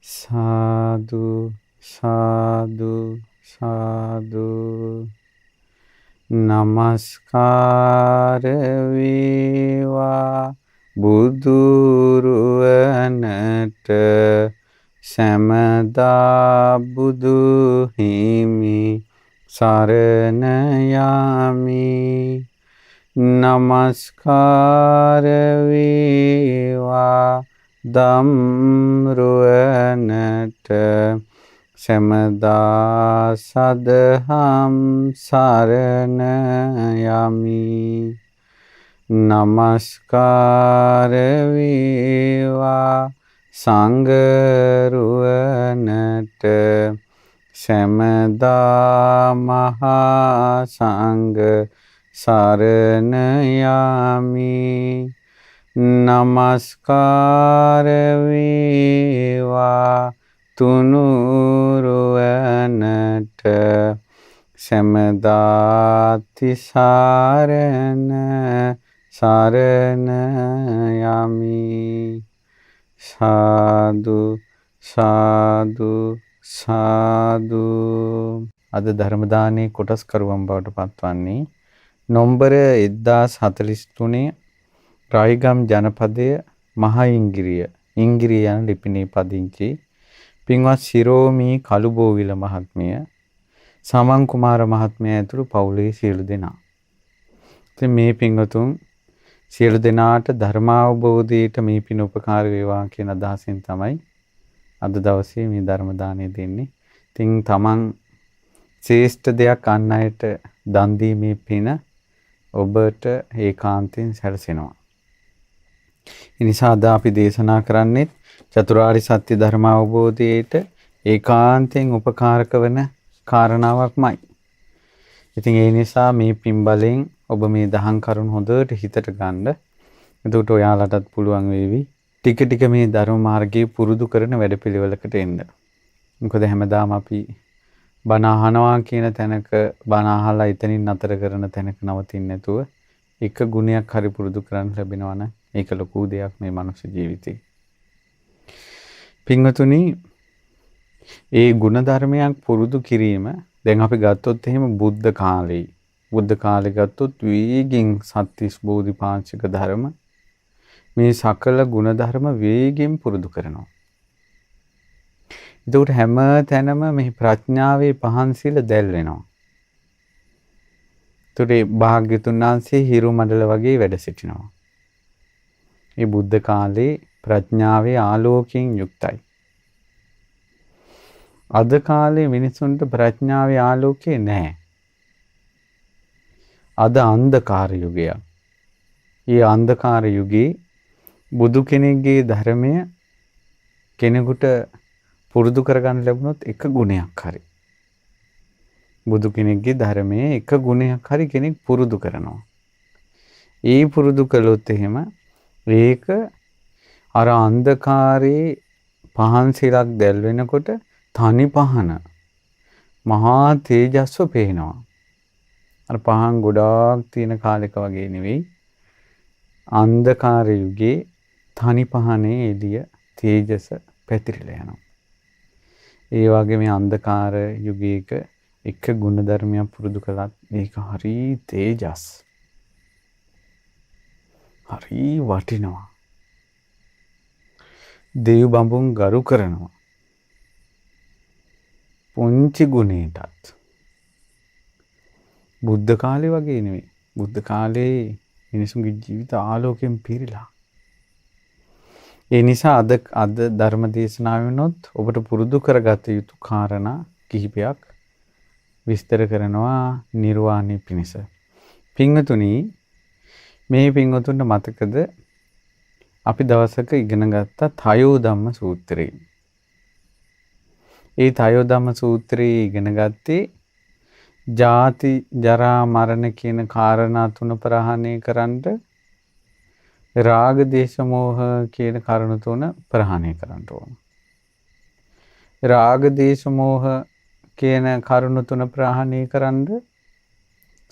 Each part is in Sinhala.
සාදු සාදු සාදු නමස්කාර වේවා බුදුරුවනට සෑමදා බුදු හිමි සරණ යමි. නමස්කාර වේවා දම්රුවනට සැමදා සදහම් සරණ යමි. නමස්කාර වේවා සංඝරුවනට සැමදා මහා සංඝ සරණ යමි. නමස්කාර වේවා තුනුරුවනට සැමදා තිසරණ සරණ යමි. සාදු සාදු සාදු. අද ධර්ම දානයේ කොටස් කරුවන් බවට පත්වන්නේ නොම්බර 1043 රායිගම් ජනපදය මහයිංගිරිය ඉංගිරිය යන ලිපිනේ පදිංචි පින්වත් ශිරෝමී කළුබෝවිල මහත්මිය, සමන් කුමාර මහත්මයා ඇතුළු පවුලේ සියලු දෙනා. ඉතින් මේ පින්වතුන් සියලු දෙනාට ධර්මාවබෝධයට මේ පින් උපකාර වේවා කියන අදහසින් තමයි අද දවසේ මේ ධර්ම දානය දෙන්නේ. ඉතින් තමන් ශ්‍රේෂ්ඨ දෙයක් අන් අයට දන් දීමේ පින ඔබට ඒකාන්තයෙන් සැලසෙනවා. ඒ නිසා අද අපි දේශනා කරන්නේ චතුරාර්ය සත්‍ය ධර්ම අවබෝධයට ඒකාන්තයෙන් උපකාරක වන කාරණාවක්මයි. ඉතින් ඒ නිසා මේ පින් බලෙන් ඔබ මේ දහම් කරුණ හොඳට හිතට ගන්න. එතකොට ඔයාලටත් පුළුවන් වේවි ටික ටික මේ ධර්ම මාර්ගයේ පුරුදු කරන වැඩපිළිවෙලකට එන්න. මොකද හැමදාම අපි බණ අහනවා කියන තැනක බණ අහලා එතනින් නතර කරන තැනක නවතින්නේ නැතුව එක ගුණයක් හරි පුරුදු කරන්න ලැබෙනවා නම් ඒක ලොකු දෙයක් මේ මනුස්ස ජීවිතේ. පින්වතුනි, ඒ ගුණ ධර්මයක් පුරුදු කිරීම දැන් අපි ගත්තොත් එහෙම බුද්ධ කාලේ ගත්තොත් වේගින් සත්‍තිස් බෝධිපාක්ෂික ධර්ම මේ සකල ගුණ ධර්ම වේගින් පුරුදු කරනවා. ඒකට හැම තැනම මේ ප්‍රඥාවේ පහන්සිල දැල් වෙනවා. ඒකට භාග්‍යතුන් වහන්සේ හිරු මඩල වගේ වැඩ සිටිනවා. මේ බුද්ධ කාලේ ප්‍රඥාවේ ආලෝකයෙන් යුක්තයි. අද කාලේ මිනිසුන්ට ප්‍රඥාවේ ආලෝකය නැහැ. අද අන්ධකාර යුගයක්. මේ අන්ධකාර යුගයේ බුදු කෙනෙක්ගේ ධර්මය කෙනෙකුට පුරුදු කරගන්න ලැබුණොත් එක ගුණයක් හරි. බුදු කෙනෙක්ගේ ධර්මයේ එක ගුණයක් හරි කෙනෙක් පුරුදු කරනවා. ඒ පුරුදු කළොත් එහෙම ඒක අර අන්ධකාරයේ පහන් සිලක් දැල් වෙනකොට තනි පහන මහා තේජස්ව පේනවා. අර පහන් ගොඩාක් තියෙන කාලෙක වගේ නෙවෙයි. අන්ධකාර යුගයේ තනි පහනේ එළිය තේජස පැතිරිලා යනවා. ඒ වගේ මේ අන්ධකාර යුගයක එක ගුණ ධර්මයක් පුරුදු කළත් ඒක හරි තේජස්. හරි වටිනවා. දේව බඹුන් ගරු කරනවා. පුංචි ගුණයටත්. බුද්ධ කාලේ වගේ නෙවෙයි. බුද්ධ කාලේ මිනිසුන්ගේ ජීවිත ආලෝකයෙන් පිරීලා. ඒ නිසා අද ධර්ම දේශනාවෙනොත් ඔබට පුරුදු කරගත යුතු කාරණා කිහිපයක් විස්තර කරනවා නිර්වාණය පිණිස. පින්වතුනි, මේ පින්වතුන්ට මතකද අපි දවසක ඉගෙන ගත්ත තයෝ ධම්ම සූත්‍රය. ඒ තයෝ ධම්ම සූත්‍රයේ ඉගෙන ගත්තේ ජාති ජරා මරණ කියන කාරණා තුන ප්‍රහාණය කරන්න රාග දේශ මොහ කියන කරුණු තුන ප්‍රහාණය කරන්න ඕන. රාග දේශ මොහ කියන කරුණු තුන ප්‍රහාණය කරන්න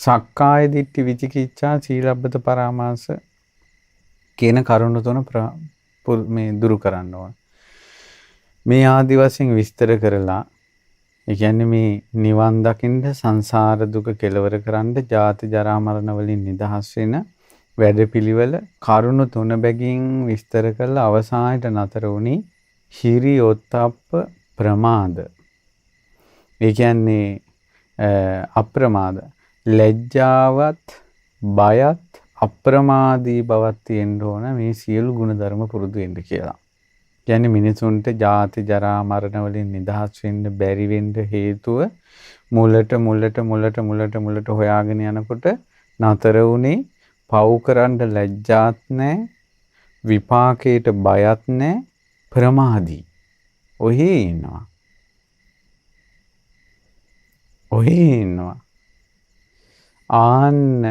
සක්කාය දිට්ඨි විචිකිච්ඡා සීලබ්බත පරාමාස කියන කරුණු තුන මේ දුරු කරන්න ඕන. මේ ආදි වශයෙන් විස්තර කරලා ඒ කියන්නේ මේ නිවන් දකින්න සංසාර දුක කෙලවර කරන්න ජාති ජරා මරණ වලින් නිදහස් වෙන වැඩපිළිවෙල කරුණු තුන බැගින් විස්තර කරලා අවසානයේ නතර වුණේ හිරි ඔත්තප්ප ප්‍රමාද. ඒ කියන්නේ අප්‍රමාද ලැජ්ජාවත් බයත් අප්‍රමාදී බවක් තියෙන්න ඕන මේ සියලු ගුණ ධර්ම පුරුදු වෙන්න කියලා. කියන්නේ මිනිසුන්ට ජාති ජරා මරණ වලින් නිදහස් වෙන්න බැරි වෙන්න හේතුව මුලට හොයාගෙන යනකොට නතර වුණේ පව් කරන්න ලැජ්ජාත් නැහැ විපාකයට බයත් නැහැ ප්‍රමාදී. ඔහේ ඉන්නවා. ආන්න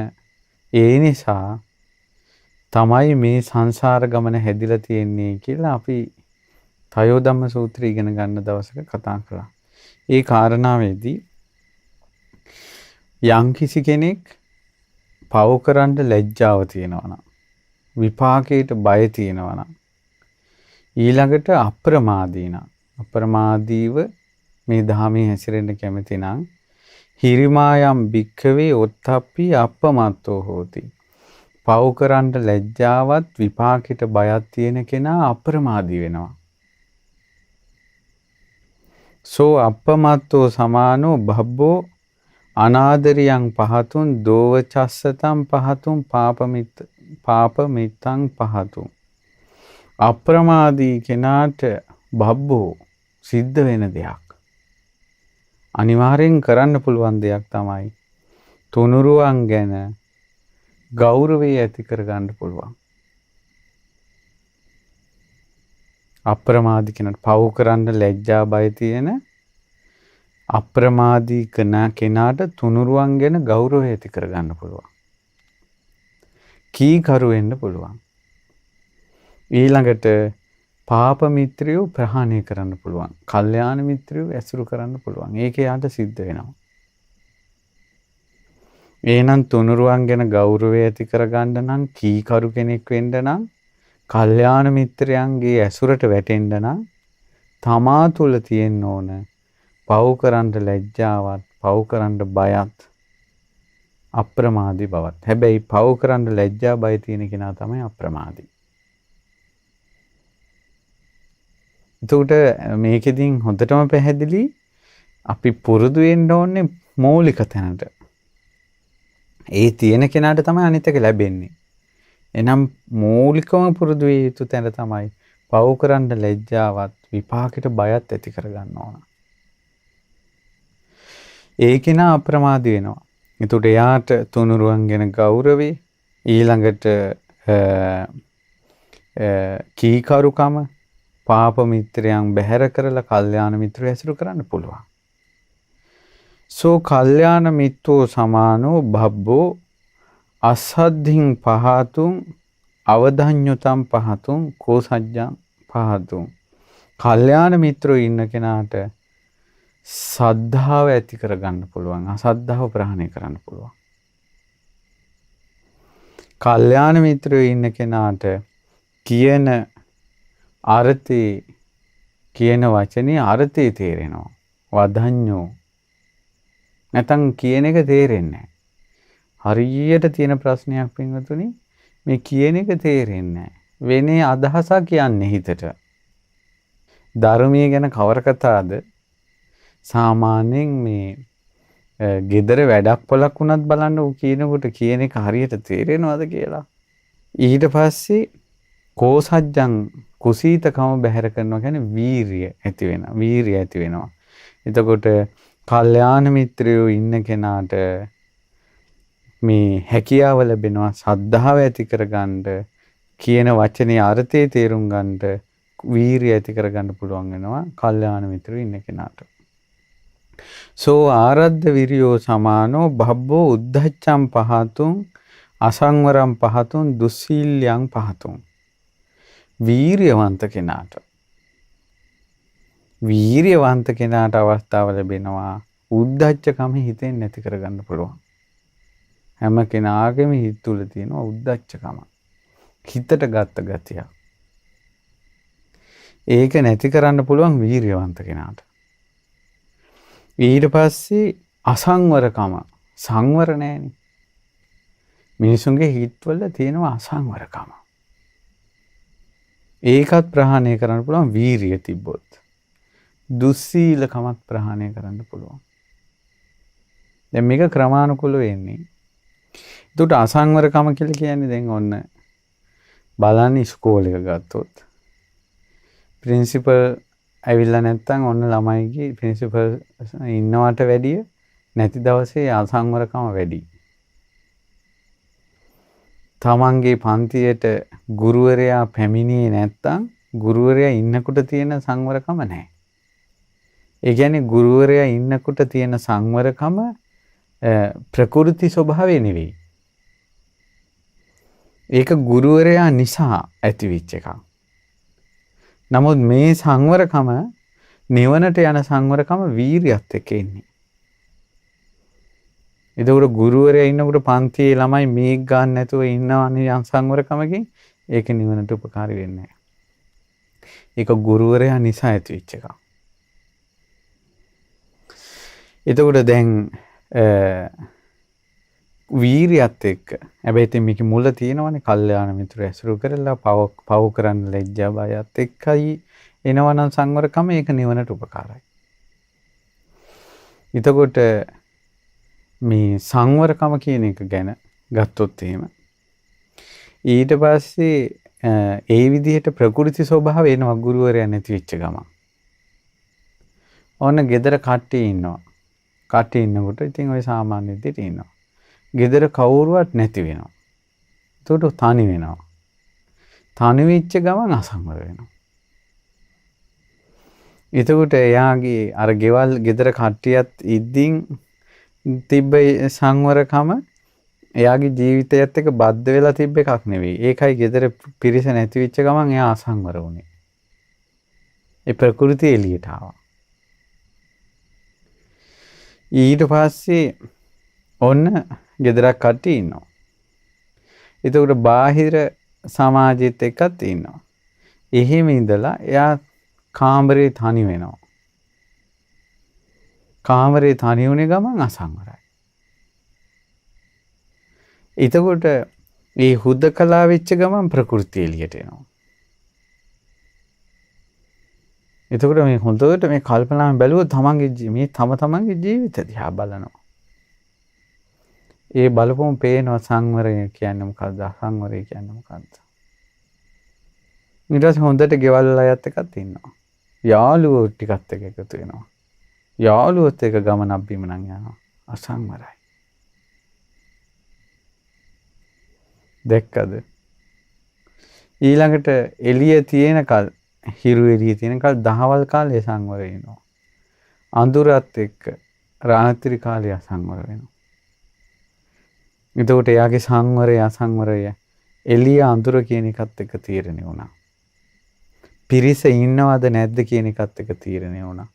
ඒ නිසා තමයි මේ සංසාර ගමන හැදිලා තියෙන්නේ කියලා අපි තයෝ ධම්ම සූත්‍රය ඉගෙන ගන්න දවසක කතා කළා. ඒ කාරණාවේදී යම්කිසි කෙනෙක් පව කරන්න ලැජ්ජාව තියෙනවා නම් විපාකයට බය තියෙනවා නම් ඊළඟට අප්‍රමාදීව මේ ධාමයේ හැසිරෙන්න කැමති නම් හිරිමායම් භික්ඛවේ ඔත්තප්පි අප්පමත්තෝ හෝති. පව කරන්න ලැජ්ජාවත් විපාකයට බයක් තියෙන කෙනා අප්‍රමාදී වෙනවා. සෝ අප්පමත්තෝ සමානෝ භබ්බෝ අනාදරියං පහතුන් දෝවචස්සතං පහතුන් පාපමිත්තං පහතුන්. අප්‍රමාදී කෙනාට බබ්බෝ සිද්ධ වෙන දෙයක්. අනිවාර්යෙන් කරන්න පුළුවන් දෙයක් තමයි තුනුරුවන් ගැන ගෞරවය ඇති කරගන්න පුළුවන්. අප්‍රමාදී කෙනාට පව කරන්න ලැජ්ජා බය තියෙන අප්‍රමාදී කෙනාට තුනුරුවන් ගැන ගෞරවය ඇති කරගන්න පුළුවන්. කීකරු වෙන්න පුළුවන්. ඊළඟට පාප මිත්‍රයෝ ප්‍රහාණය කරන්න පුළුවන්. කල්යාණ මිත්‍රයෝ ඇසුරු කරන්න පුළුවන්. ඒක යාට සිද්ධ වෙනවා. එහෙනම් තුනුරුවන් ගැන ගෞරවය ඇති කරගන්න නම් කීකරු කෙනෙක් වෙන්න නම් කල්යාණ මිත්‍රයන්ගේ ඇසුරට වැටෙන්න නම් තමා තුළ තියෙන්න ඕන පව් කරන්න ලැජ්ජාවත් පව් කරන්න බයත් අප්‍රමාදී බවත්. හැබැයි පව් කරන්න ලැජ්ජා බය තියෙන කෙනා තමයි අප්‍රමාදී. එතකොට මේකෙදින් හොඳටම පැහැදිලි අපි පුරුදු වෙන්න ඕනේ මৌলিක තැනට. ඒ තියෙන කෙනාට තමයි අනිත් එක ලැබෙන්නේ. එනම් මৌলিකවම පුරුදු විය යුතු තැන තමයි පව් කරන්න ලැජ්ජාවත් විපාකයට බයත් ඇති කරගන්න ඕන. ඒ කෙනා අප්‍රමාදී වෙනවා. එතකොට එයාට තුනුරුවන් ගැන ගෞරවය ඊළඟට කීකරුකම පාප මිත්‍රයන් බැහැර කරලා කල්යාණ මිත්‍රයෝ ඇසුරු කරන්න පුළුවන්. සෝ කල්යාණ මිත්‍රෝ සමානෝ භබ්බෝ අසද්ධින් පහතුන් අවධඤ්ඤුතම් පහතුන් කෝසජ්ජං පහතුන්. කල්යාණ මිත්‍රෝ ඉන්න කෙනාට සද්ධාව ඇති කරගන්න පුළුවන්. අසද්ධාව ප්‍රහාණය කරන්න පුළුවන්. කල්යාණ මිත්‍රයෝ ඉන්න කෙනාට කියන අර්ථේ කියන වචනේ අර්ථේ තේරෙනවා. වදඤ්ඤෝ නැතන් කියන එක තේරෙන්නේ නැහැ. හරියට තියෙන ප්‍රශ්නයක් පින්වතුනි මේ කියන එක තේරෙන්නේ නැහැ. වෙනේ අදහසක් කියන්නේ හිතට. ධර්මයේ ගැන කවර කතාවද සාමාන්‍යයෙන් මේ gedara වැඩක් පොලක් වුණත් බලන්න ඌ කියනකොට කියන එක හරියට තේරෙනවද කියලා. ඊට පස්සේ කෝසජ්ජං කුසීතකම බැහැර කරනවා කියන්නේ වීරිය ඇති වෙනවා. වීරිය ඇති වෙනවා. එතකොට කල්යාණ මිත්‍රයෝ ඉන්න කෙනාට මේ හැකියාව ලැබෙනවා සද්ධාව ඇති කරගන්න කියන වචනේ අර්ථය තේරුම් ගන්නට වීරිය ඇති කරගන්න පුළුවන් වෙනවා කල්යාණ මිත්‍රයෝ ඉන්න කෙනාට. සෝ ආරද්ධ විරියෝ සමානෝ භබ්බෝ උද්ධච්ඡම් පහතුන් අසංවරම් පහතුන් දුස්සීල්‍යං පහතුන්. වීරියවන්ත කෙනාට අවස්ථාව ලැබෙනවා උද්ධච්චකම හිතෙන් නැති කරගන්න පුළුවන්. හැම කෙනාගේම හිත තුළ තියෙනවා උද්ධච්චකම. හිතට ගත්ත ගතිය. ඒක නැති කරන්න පුළුවන් වීරියවන්ත කෙනාට. ඊට පස්සේ අසංවරකම සංවර නැහැනේ. මිනිසුන්ගේ හිත්වල තියෙනවා අසංවරකම. ඒකත් ප්‍රහාණය කරන්න පුළුවන් වීරිය තිබ්බොත්. දුස්සීලකමත් ප්‍රහාණය කරන්න පුළුවන්. දැන් මේක ක්‍රමානුකූලව එන්නේ. එතකොට අසංවරකම කියලා කියන්නේ දැන් ඔන්න බලන්න ඉස්කෝලේ ගත්තොත් ප්‍රින්සිපල් ඇවිල්ලා නැත්තම් ඔන්න ළමයිගේ ප්‍රින්සිපල් ඉන්නවට වැඩිය නැති දවසේ අසංවරකම වැඩි. තමන්ගේ පන්තියට ගුරුවරයා පැමිණියේ නැත්තම් ගුරුවරයා ඉන්නකොට තියෙන සංවරකම නැහැ. ඒ කියන්නේ ගුරුවරයා ඉන්නකොට තියෙන සංවරකම ප්‍රකෘති ස්වභාවය නෙවෙයි. ඒක ගුරුවරයා නිසා ඇතිවෙච්ච එකක්. නමුත් මේ සංවරකම නිවනට යන සංවරකම වීරියත් එක්ක එන්නේ. එතකොට ගුරුවරයා ඉන්නකොට පන්තියේ ළමයි මේක ගන්න නැතුව ඉන්නවනේ සංවරකමකින් ඒක නිවනට උපකාරී වෙන්නේ නැහැ. ඒක ගුරුවරයා නිසා ඇතිවෙච්ච එකක්. එතකොට දැන් වීරියත් එක්ක හැබැයි ඉතින් මේකේ මුල තියෙනවනේ කල්යාණ මිත්‍ර ඇසුරු කරලා පව කරන්න ලැජ්ජා බයත් එක්කයි එනවනම් සංවරකම ඒක නිවනට උපකාරයි. එතකොට මේ සංවරකම කියන එක ගැන ගත්තොත් එහෙම ඊට පස්සේ ඒ විදිහට ප්‍රකෘති ස්වභාවය එනවා ගුරුවරයා නැති වෙච්ච ගමන්. ඕන ගෙදර කට්ටිය ඉන්නවා. කට්ටිය ඉන්නකොට ඉතින් ওই සාමාන්‍ය විදිහට ඉන්නවා. ගෙදර කවුරුවත් නැති වෙනවා. එතකොට තනි වෙනවා. තනි වෙච්ච ගමන් අසංවර වෙනවා. එතකොට එයාගේ අර ගෙදර කට්ටියත් ඉද්දින් තිබ්බ සංවරකම එයාගේ ජීවිතයත් එක්ක බද්ධ වෙලා තිබ්බ එකක් නෙවෙයි. ඒකයි ගෙදර පිරිස නැති වෙච්ච ගමන් එයා අසංවර වුනේ. ඒ ප්‍රകൃතිය එළියට ආවා. ඊට පස්සේ ඔන්න ගෙදරක් කට්ටිය ඉන්නවා. එතකොට බාහිර සමාජෙත් එක්කත් ඉන්නවා. එහෙම ඉඳලා එයා කාමරේ තනි වෙනවා. කාමරේ තනි වුණේ ගමන් අසංවරයි. එතකොට මේ හුදකලා වෙච්ච ගමන් ප්‍රകൃතිය එළියට එනවා. එතකොට මේ හොඳට මේ කල්පනාවෙන් බැලුවොත් තමන්ගේ ජීවිත දිහා බලනවා. ඒ බලපොම පේනවා සංවරය කියන්නේ මොකක්ද අසංවරය කියන්නේ මොකක්ද. ඊට පස්සේ හොඳට ගෙවල් අයත් එක්කත් ඉන්නවා. යාළුවෝ ටිකත් එක්ක එකතු වෙනවා. යාළුවොත් එක්ක ගමනක් බිමනක් යනවා. අසංවරයි. දැක්කද? ඊළඟට එළිය තියෙනකල් හිරු එළිය තියෙනකල් දහවල් කාලේ සංවර වෙනවා. අඳුරත් එක්ක රාත්‍රී කාලේ අසංවර වෙනවා. එතකොට එයාගේ සංවරය අසංවරය එළිය අඳුර කියන එකත් එක්ක තීරණය වුණා. පිරිස ඉන්නවද නැද්ද කියන එකත් එක්ක තීරණය වුණා.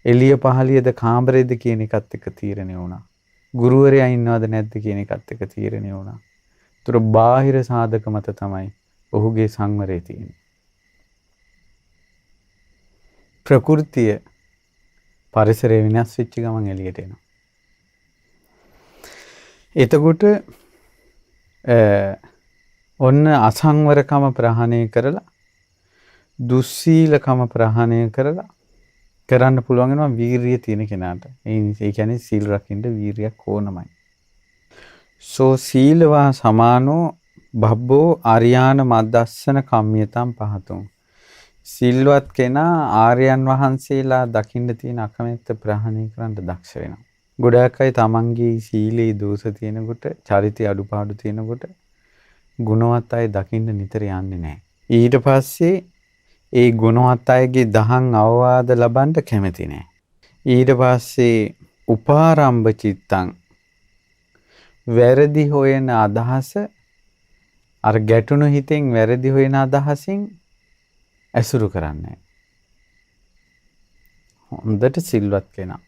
එළිය පහළියද කාමරේද කියන එකත් එක්ක තීරණය වුණා. ගුරුවරයා ඉන්නවද නැද්ද කියන එකත් එක්ක තීරණය වුණා. ඒතර බාහිර සාධක මත තමයි ඔහුගේ සංවරය තියෙන්නේ. ප්‍රകൃතිය පරිසරය විනාශ වෙච්ච ගමන් එළියට එනවා. එතකොට ඔන්න අසංවරකම ප්‍රහාණය කරලා දුස්සීලකම ප්‍රහාණය කරලා කරන්න පුළුවන් වෙනවා වීරිය තියෙන කෙනාට. ඒ කියන්නේ සීල් රකින්න වීරියක් ඕනමයි. සෝ සීලවා සමානෝ බබ්බෝ ආර්යාන මද්දස්සන කම්මියතම් පහතුම්. සිල්වත් කෙනා ආර්යයන් වහන්සේලා දකින්න තියෙන අකමැත්ත ප්‍රහාණය කරන්න දක්ෂ වෙනවා. ගොඩාක් අය තමන්ගේ සීලේ දෝෂ තියෙනකොට, චරිතය අඩුපාඩු තියෙනකොට ගුණවත් අය දකින්න නිතර යන්නේ නැහැ. ඊට පස්සේ ඒ ගුණවත් අයගේ දහම් අවවාද ලබන්න කැමති නැහැ. ඊට පස්සේ උපාරම්භ චිත්තං වැරදි හොයන අදහස අර ගැටුණු හිතෙන් වැරදි හොයන අදහසින් ඇසුරු කරන්නේ. හොඳට සිල්වත් කෙනා.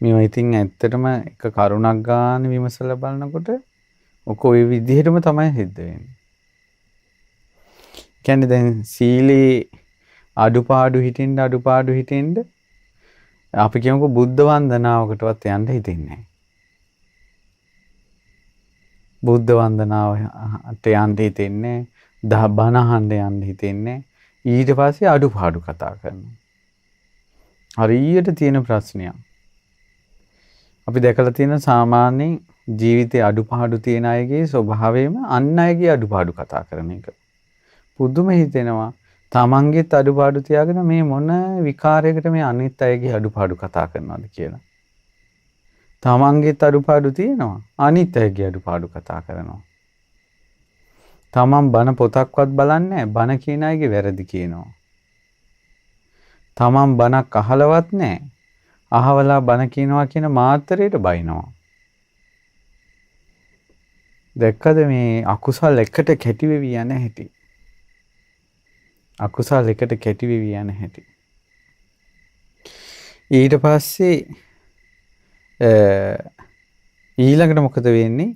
මේවා ඉතින් ඇත්තටම එක කරුණක් ගන්න විමසලා බලනකොට ඔක ওই විදිහටම තමයි සිද්ධ වෙන්නේ. කියන්නේ දැන් සීලේ අඩුපාඩු හිටින්න අපි කියමුකෝ බුද්ධ වන්දනාවකටවත් යන්න හිතෙන්නේ නැහැ. බුද්ධ වන්දනාවට යන්න හිතෙන්නේ නැහැ. බණ අහන්න යන්න හිතෙන්නේ නැහැ. ඊට පස්සේ අඩුපාඩු කතා කරනවා. හරියට තියෙන ප්‍රශ්නයක්. අපි දැකලා තියෙන සාමාන්‍ය ජීවිතේ අඩුපාඩු තියෙන අයගේ ස්වභාවයම අන් අයගේ අඩුපාඩු කතා කරන එක. පුදුම හිතෙනවා. තමන්ගේත් අඩුපාඩු තියාගෙන මේ මොන විකාරයකට මේ අනිත් අයගේ අඩුපාඩු කතා කරනවද කියලා. තමන්ගේත් අඩුපාඩු තියෙනවා. අනිත් අයගේ අඩුපාඩු කතා කරනවා. තමන් බන පොතක්වත් බලන්නේ නැහැ. බන කියන අයගේ වැරදි කියනවා. තමන් බනක් අහලවත් නැහැ. අහවලා බන කියනවා කියන මාතරයට බයිනවා. දැක්කද මේ අකුසල් එකට කැටි වෙවි යන හැටි? අකුසල් එකට කැටි වෙවි යන හැටි. ඊට පස්සේ ඊළඟට මොකද වෙන්නේ?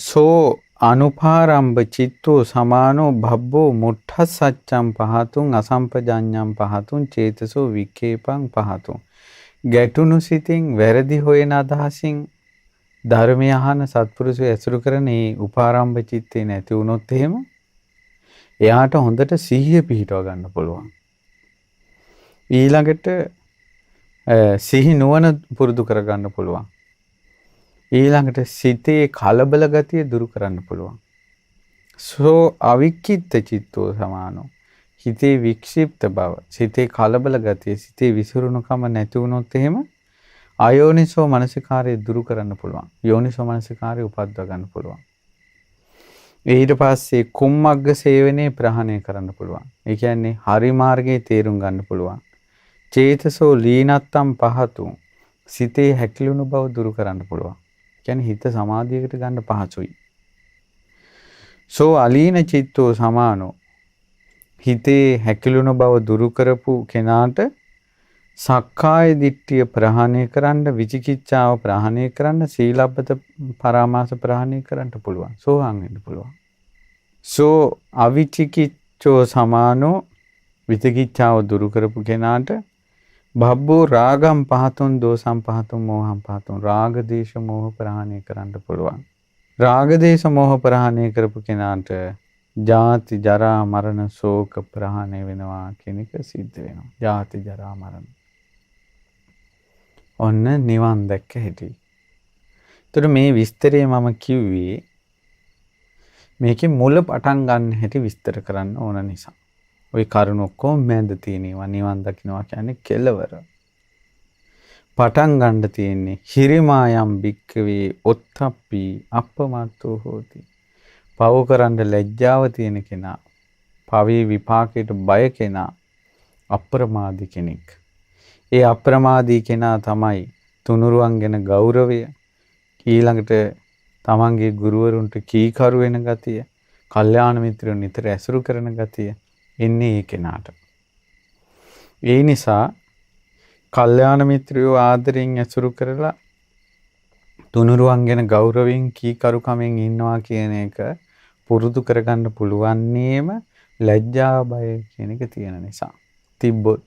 සෝ අනුපාරම්භ චිත්තෝ සමානෝ භබ්බෝ මුට්ඨස් සච්ඡම් පහතුන් අසම්පජඤ්ඤම් පහතුන් චේතසෝ විකේපං පහතුන්. ගැටුණු සිතින් වැරදි හොයන අදහසින් ධර්මය අහන සත්පුරුෂය ඇසුරු කරන මේ උපාරම්භ චිත්තේ නැති වුණොත් එහෙම එයාට හොඳට සිහිය පිහිටව ගන්න පුළුවන්. ඊළඟට සිහි නුවණ පුරුදු කර ගන්න පුළුවන්. ඊළඟට සිතේ කලබල ගතිය දුරු කරන්න පුළුවන්. සෝ අවික්කිත චිත්තෝ සමානෝ. හිතේ වික්ෂිප්ත බව, සිතේ කලබල ගතිය, සිතේ විසිරුණුකම නැති වුණොත් එහෙම අයෝනිසෝ මනසිකාරය දුරු කරන්න පුළුවන්. යෝනිසෝ මනසිකාරය උපද්දව ගන්න පුළුවන්. ඊට පස්සේ කුම්මග්ග සේවනයේ ප්‍රහාණය කරන්න පුළුවන්. ඒ කියන්නේ හරි මාර්ගයේ තේරුම් ගන්න පුළුවන්. චේතසෝ ලීනත්තම් පහතුන්. සිතේ හැකිලුණු බව දුරු කරන්න පුළුවන්. කියන්නේ හිත සමාධියකට ගන්න පහසුයි. සෝ අලීන චිත්තෝ සමානෝ. හිතේ හැකිලුණු බව දුරු කරපු කෙනාට සක්කාය දිට්ඨිය ප්‍රහාණය කරන්න, විචිකිච්ඡාව ප්‍රහාණය කරන්න, සීලබ්බත පරාමාස ප්‍රහාණය කරන්න පුළුවන්. සෝවාන් වෙන්න පුළුවන්. සෝ අවිචිකිච්ඡෝ සමානෝ. විචිකිච්ඡාව දුරු කරපු කෙනාට භබ්බෝ රාගම් පහතුන් දෝසම් පහතුන් මෝහම් පහතුන්. රාග දේශ මෝහ ප්‍රහාණය කරන්න පුළුවන්. රාග දේශ මෝහ ප්‍රහාණය කරපු කෙනාට ජාති ජරා මරණ ශෝක ප්‍රහාණය වෙනවා කියන එක සිද්ධ වෙනවා. ජාති ජරා මරණ. ඔන්න නිවන් දැක්ක හැටි. ඒතර මේ විස්තරය මම කිව්වේ මේකේ මුල පටන් ගන්න හැටි විස්තර කරන්න ඕන නිසා. ওই කරුණ ඔක්කොම මැද තියෙනවා. නිවන් දකින්නවා කියන්නේ කෙලවර. පටන් ගන්න තියෙන්නේ හිරිමායම් භික්කවේ ඔත්තප්පි අප්පමත්තෝ හෝති. පව කරන්න ලැජ්ජාව තියෙන කෙනා, පවේ විපාකයට බය කෙනා අප්‍රමාදී කෙනෙක්. ඒ අප්‍රමාදී කෙනා තමයි තුනුරුවන් ගැන ගෞරවය, ඊළඟට තමන්ගේ ගුරුවරුන්ට කීකරු වෙන ගතිය, කල්යාණ මිත්‍රයන් නිතර ඇසුරු කරන ගතිය එන්නේ ඒ කෙනාට. ඒ නිසා කල්යාණ මිත්‍රයෝ ආදරෙන් ඇසුරු කරලා තුනුරුවන් ගැන ගෞරවයෙන් කීකරුකමෙන් ඉන්නවා කියන එක පුරුදු කරගන්න පුළුවන්නේම ලැජ්ජා බය කියන එක තියෙන නිසා. තිබ්බොත්.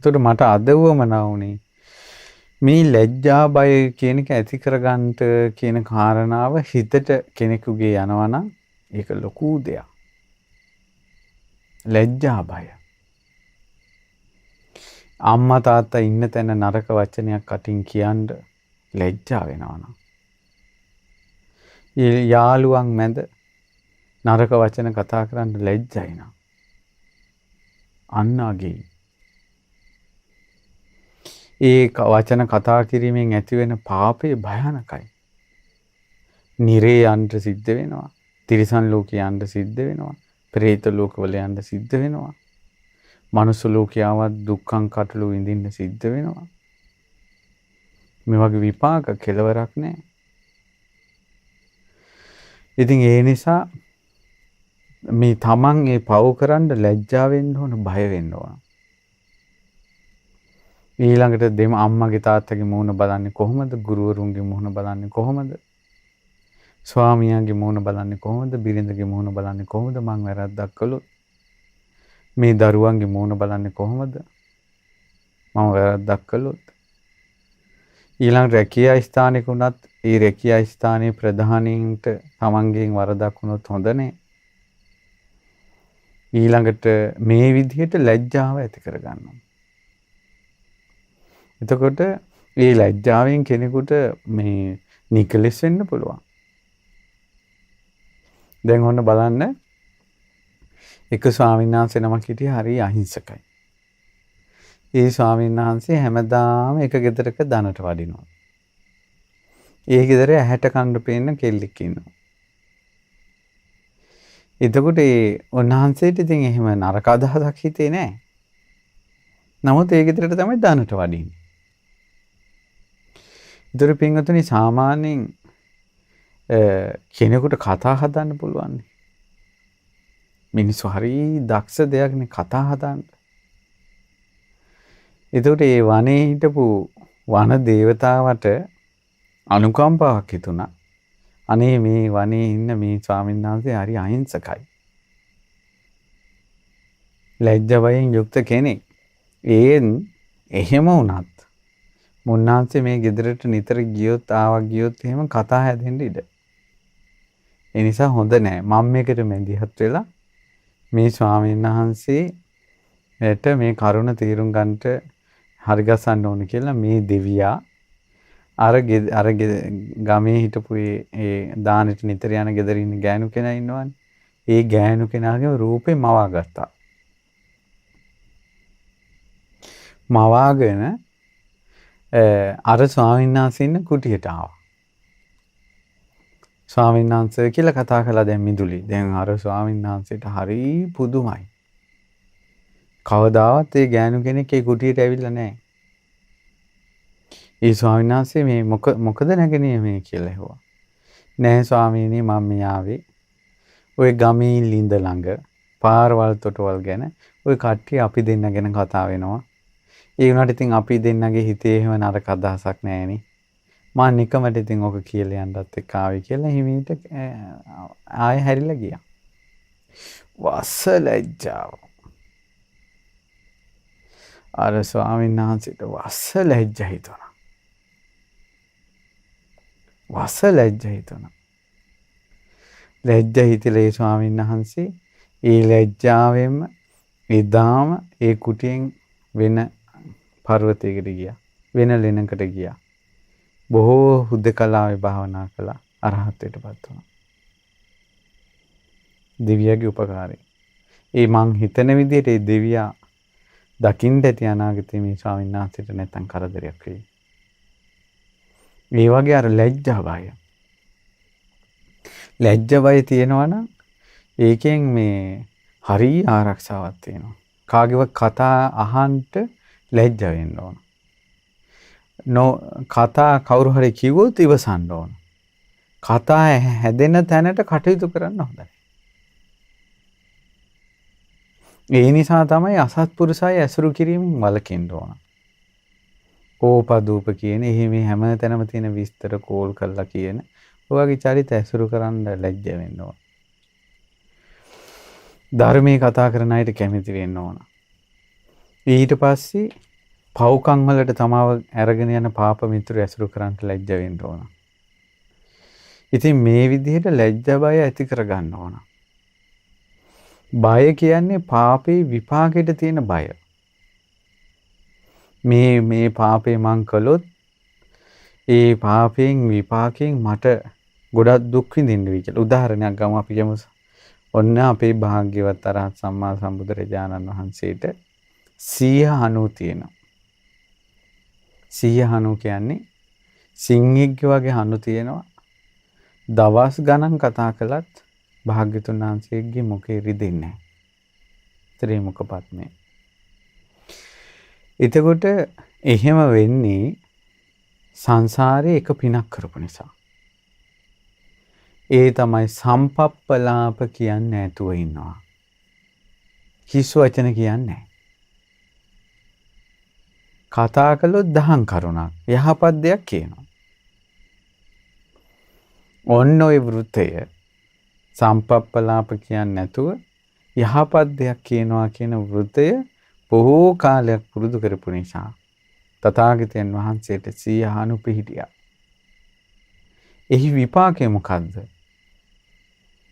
ඒතකොට මට අදවමනා වුණේ මේ ලැජ්ජා බය කියන එක ඇති කරගන්න කියන කාරණාව හිතට කෙනෙකුගේ යනවා නම් ඒක ලොකු දෙයක්. ලැජ්ජා බය. අම්මා තාත්තා ඉන්න තැන නරක වචනයක් කටින් කියන්න ලැජ්ජා වෙනවා නම්, යාළුවන් මැද නරක වචන කතා කරන්න ලැජ්ජයි නම් අන්නගේ ඒ වචන කතා කිරීමෙන් ඇතිවෙන පාපය භයානකයි. නිරේ යන්න සිද්ධ වෙනවා, තිරිසන් ලෝකේ යන්න සිද්ධ වෙනවා, ප්‍රේත ලෝකවල යන්න සිද්ධ වෙනවා, මනුස්ස ලෝකියාවත් දුක්ඛං කටළු විඳින්න සිද්ධ වෙනවා. මේ වගේ විපාක කෙලවරක් නැහැ. ඉතින් ඒ නිසා මේ තමන් ඒ පව කරන්න ලැජ්ජා වෙන්න ඕන, බය වෙන්න ඕන. ඊළඟට අම්මගේ තාත්තගේ මුහුණ බලන්නේ කොහොමද? ගුරුවරුන්ගේ මුහුණ බලන්නේ කොහොමද? ස්වාමියාගේ මූණ බලන්නේ කොහොමද? බිරිඳගේ මූණ බලන්නේ කොහොමද? මං වැරද්දක් කළොත් මේ දරුවන්ගේ මූණ බලන්නේ කොහොමද? මම වැරද්දක් කළොත් ඊළඟ රැකියා ස්ථානික උනත් ඒ රැකියා ස්ථානයේ ප්‍රධානීන්ට තමන්ගෙන් වරදක් වුණොත් හොඳනේ. ඊළඟට මේ විදිහට ලැජ්ජාව ඇති කරගන්නවා. එතකොට මේ ලැජ්ජාවෙන් කෙනෙකුට මේ නිකලෙස් වෙන්න පුළුවන්. දැන් ඔන්න බලන්න එක ස්වාමීන් වහන්සේ නමක් හිටියේ හරි අහිංසකයි. ඒ ස්වාමීන් වහන්සේ හැමදාම එක ගෙදරක දනට වඩිනවා. ඒ ගෙදර ඇහැට කන්න පේන කෙල්ලෙක් ඉන්නවා. එතකොට ඒ උන්වහන්සේට ඉතින් එහෙම නරක අදහසක් හිතේ නැහැ. නමුත් ඒ ගෙදරට තමයි දනට වඩින්නේ. ඒතර පින්වතුනි සාමාන්‍යයෙන් කෙනෙකුට කතා හදන්න පුළුවන්. මිනිස්සු හරි දක්ෂ දෙයක්නේ කතා හදන්න. එතකොට ඒ වනේ හිටපු වන දේවතාවට අනුකම්පාවක් හිතුණා. අනේ මේ වනේ ඉන්න මේ ස්වාමීන් වහන්සේ හරි අහිංසකයි. ලැජ්ජ බයෙන් යුක්ත කෙනෙක්. එහෙම වුණත් මුන්නාන්සේ මේ ගෙදරට නිතර ගියොත් ආවා ගියොත් එහෙම කතා හැදෙන්න ඉඩ. ඒ නිසා හොඳ නෑ. මම මේකට මැදිහත් වෙලා මේ ස්වාමීන් වහන්සේට මේ කරුණ තීරුම් ගන්නට හරිගස්සන්න ඕන කියලා මේ දෙවියා අර ගමේ හිටපු ඒ දානෙට නිතර යන ගෙදර ඉන්න ගෑනු කෙනා ඉන්නවනේ. ඒ ගෑනු කෙනාගේ රූපේ මවා ගත්තා. මවාගෙන අර ස්වාමීන් වහන්සේ ඉන්න කුටියට ආවා. ස්වාමීන් වහන්සේ කියලා කතා කළා දැන් මිදුලි. දැන් අර ස්වාමීන් වහන්සේට හරි පුදුමයි. කවදාවත් ඒ ගෑනු කෙනෙක් ඒ කුටියට ඇවිල්ලා නැහැ. ඒ ස්වාමීන් වහන්සේ මේ මොකද නැගණිය මේ කියලා ඇහුවා. නෑ ස්වාමීනි මම මේ ආවේ ඔය ගමේ ලිඳ ළඟ පාරවල් තොටවල් ගැන ඔය කට්ටිය අපි දෙන්න ගැන කතා වෙනවා. ඒ වුණාට ඉතින් අපි දෙන්නගේ හිතේ එහෙම නරක අදහසක් නැහෙනි. මම නිකමට ඉතින් ඔක කියලා යන්නත් එක්ක ආවේ කියලා හිමීට ආයෙ හැරිලා ගියා. වස්ස ලැජ්ජාව. අර ස්වාමීන් වහන්සේට වස්ස ලැජ්ජ හිතුණා. වස්ස ලැජ්ජ හිතුණා. ලැජ්ජ හිතලා ඒ ස්වාමීන් වහන්සේ ඒ ලැජ්ජාවෙන්ම එදාම ඒ කුටියෙන් වෙන පර්වතයකට ගියා. වෙන ලෙනකට ගියා. බොහෝ හුදකලාවේ භාවනා කළා. අරහත්ත්වයටපත් වුණා. දෙවියගේ උපකාරයෙන්. ඒ මං හිතන විදිහට ඒ දෙවියා දකින්න ඇති අනාගතේ මේ ස්වාමීන් වහන්සේට නැත්තම් කරදරයක් වෙයි. මේ වගේ අර ලැජ්ජා බය. ලැජ්ජ බය තියෙනවා නම් ඒකෙන් මේ හරි ආරක්ෂාවක් තියෙනවා. කාගේවත් කතා අහන්න ලැජ්ජ වෙන්න ඕන. කතා කවුරු හරි කිව්වොත් ඉවසන්න ඕන. කතා හැදෙන තැනට කටයුතු කරන්න හොඳයි. ඒ නිසා තමයි අසත්පුරුෂය ඇසුරු කිරීමෙන් වළකින්න ඕන. කෝපදූප කියන එහෙම හැම තැනම තියෙන විස්තර කෝල් කරලා කියන ඔයගේ චරිත ඇසුරු කරන්න ලැජ්ජ වෙන්න ඕන. ධර්මයේ කතා කරන අයට කැමති වෙන්න ඕන. ඊට පස්සේ පව්කම් වලට තමාව අරගෙන යන පාප මිත්‍ර ඇසුරු කරන්න ලැජ්ජ වෙන්න ඕන. ඉතින් මේ විදිහට ලැජ්ජ බය ඇති කරගන්න ඕන. බය කියන්නේ පාපේ විපාකෙට තියෙන බය. මේ පාපේ මං කළොත් ඒ පාපයෙන් විපාකයෙන් මට ගොඩක් දුක් විඳින්න වෙයි කියලා. උදාහරණයක් ගමු අපි කියමු. ඔන්න අපේ භාග්‍යවත් අරහත් සම්මා සම්බුදුරජාණන් වහන්සේට 190 තියෙනවා. 190 කියන්නේ සිංහෙක්ගේ වගේ හනු තියෙනවා. දවස් ගණන් කතා කළත් භාග්‍යතුන් වහන්සේගේ මුඛේ රිදෙන්නේ නැහැ. ත්‍රි මුඛපත්මේ. එතකොට එහෙම වෙන්නේ සංසාරේ එක පිනක් කරපු නිසා. ඒ තමයි සම්පප්පලාප කියන්නේ නැතුව ඉන්නවා. හිස් වචන කියන්නේ නැහැ. කතා කළොත් දහම් කරුණක් යහපත් දෙයක් කියනවා. ඔන්න ඔය වෘතය සම්පප්පලාප කියන්නේ නැතුව යහපත් දෙයක් කියනවා කියන වෘතය බොහෝ කාලයක් පුරුදු කරපු නිසා තථාගතයන් වහන්සේට සියහනු පිහිටියා. එහි විපාකය මොකද්ද?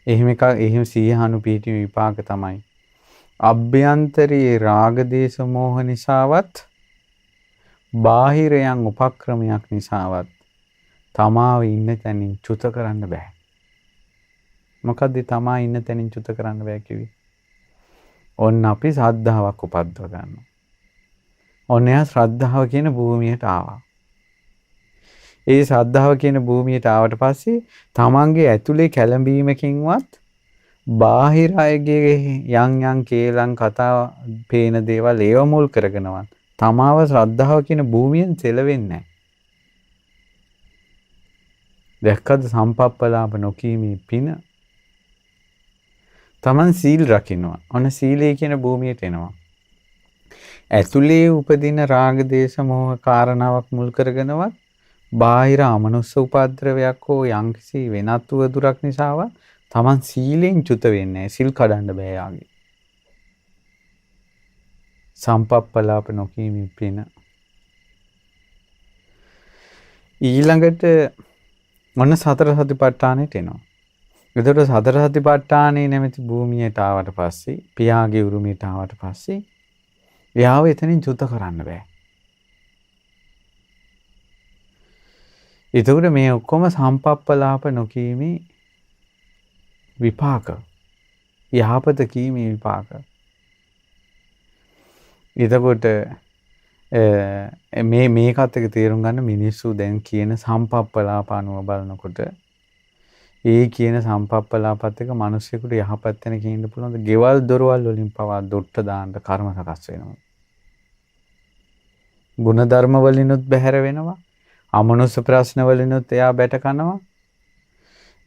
එහෙම සියහනු පිහිටීමේ විපාක තමයි අභ්‍යන්තරයේ රාග දේශ මොහ නිසාවත් බාහිරයන් උපක්‍රමයක් නිසාවත් තමාව ඉන්න තැනින් චුත කරන්න බෑ. මොකද්ද තමා ඉන්න තැනින් චුත කරන්න බෑ කිව්වේ? ඔන්න අපි ශ්‍රද්ධාවක් උපද්දව ගන්නවා. ඔන්න එයා ශ්‍රද්ධාව කියන භූමියට ආවා. ඒ ශ්‍රද්ධාව කියන භූමියට ආවට පස්සේ තමන්ගේ ඇතුලේ කැළඹීමකින්වත් බාහිර අයගේ යම් කේලම් කතා පේන දේවල් ඒව මුල් කරගෙනවත් තමාව ශ්‍රද්ධාව කියන භූමියෙන් සෙලවෙන්නේ නැහැ. දැක්කද සම්පප්පලාප නොකීමේ පින? තමන් සීල් රකින්නවා. ඔන්න සීලය කියන භූමියට එනවා. ඇතුලේ උපදින රාග දේශ මොහ කාරණාවක් මුල් කරගෙනවත් බාහිර අමනුස්ස උපද්‍රවයක් හෝ යම්කිසි වෙනත් වදුරක් නිසාවත් තමන් සීලෙන් චුත වෙන්නේ නැහැ. සිල් කඩන්න බෑ යාගේ. සම්පප්පලාප නොකීමේ පින. ඊළඟට මොන සතර සතිපට්ඨානෙට එනවා. එතකොට සතර සතිපට්ඨානේ නැමැති භූමියට ආවට පස්සේ පියාගේ උරුමයට ආවට පස්සේ එයාව එතනින් චුත කරන්න බෑ. එතකොට මේ ඔක්කොම සම්පප්පලාප නොකීමේ විපාක. යහපත කීමේ විපාක. එතකොට මේකත් එක තේරුම් ගන්න මිනිස්සු දැන් කියන සම්පප්පලාප අනුව බලනකොට ඒ කියන සම්පප්පලාපත් එක මිනිස්සුන්ට යහපත් වෙන කියන්න පුළුවන්. ගෙවල් දොරවල් වලින් පවා දොට්ට දාන්න කර්ම සකස් වෙනවා. ගුණධර්ම වලිනුත් බැහැර වෙනවා. අමනුෂ්‍ය ප්‍රශ්න වලිනුත් එයා බැට කනවා.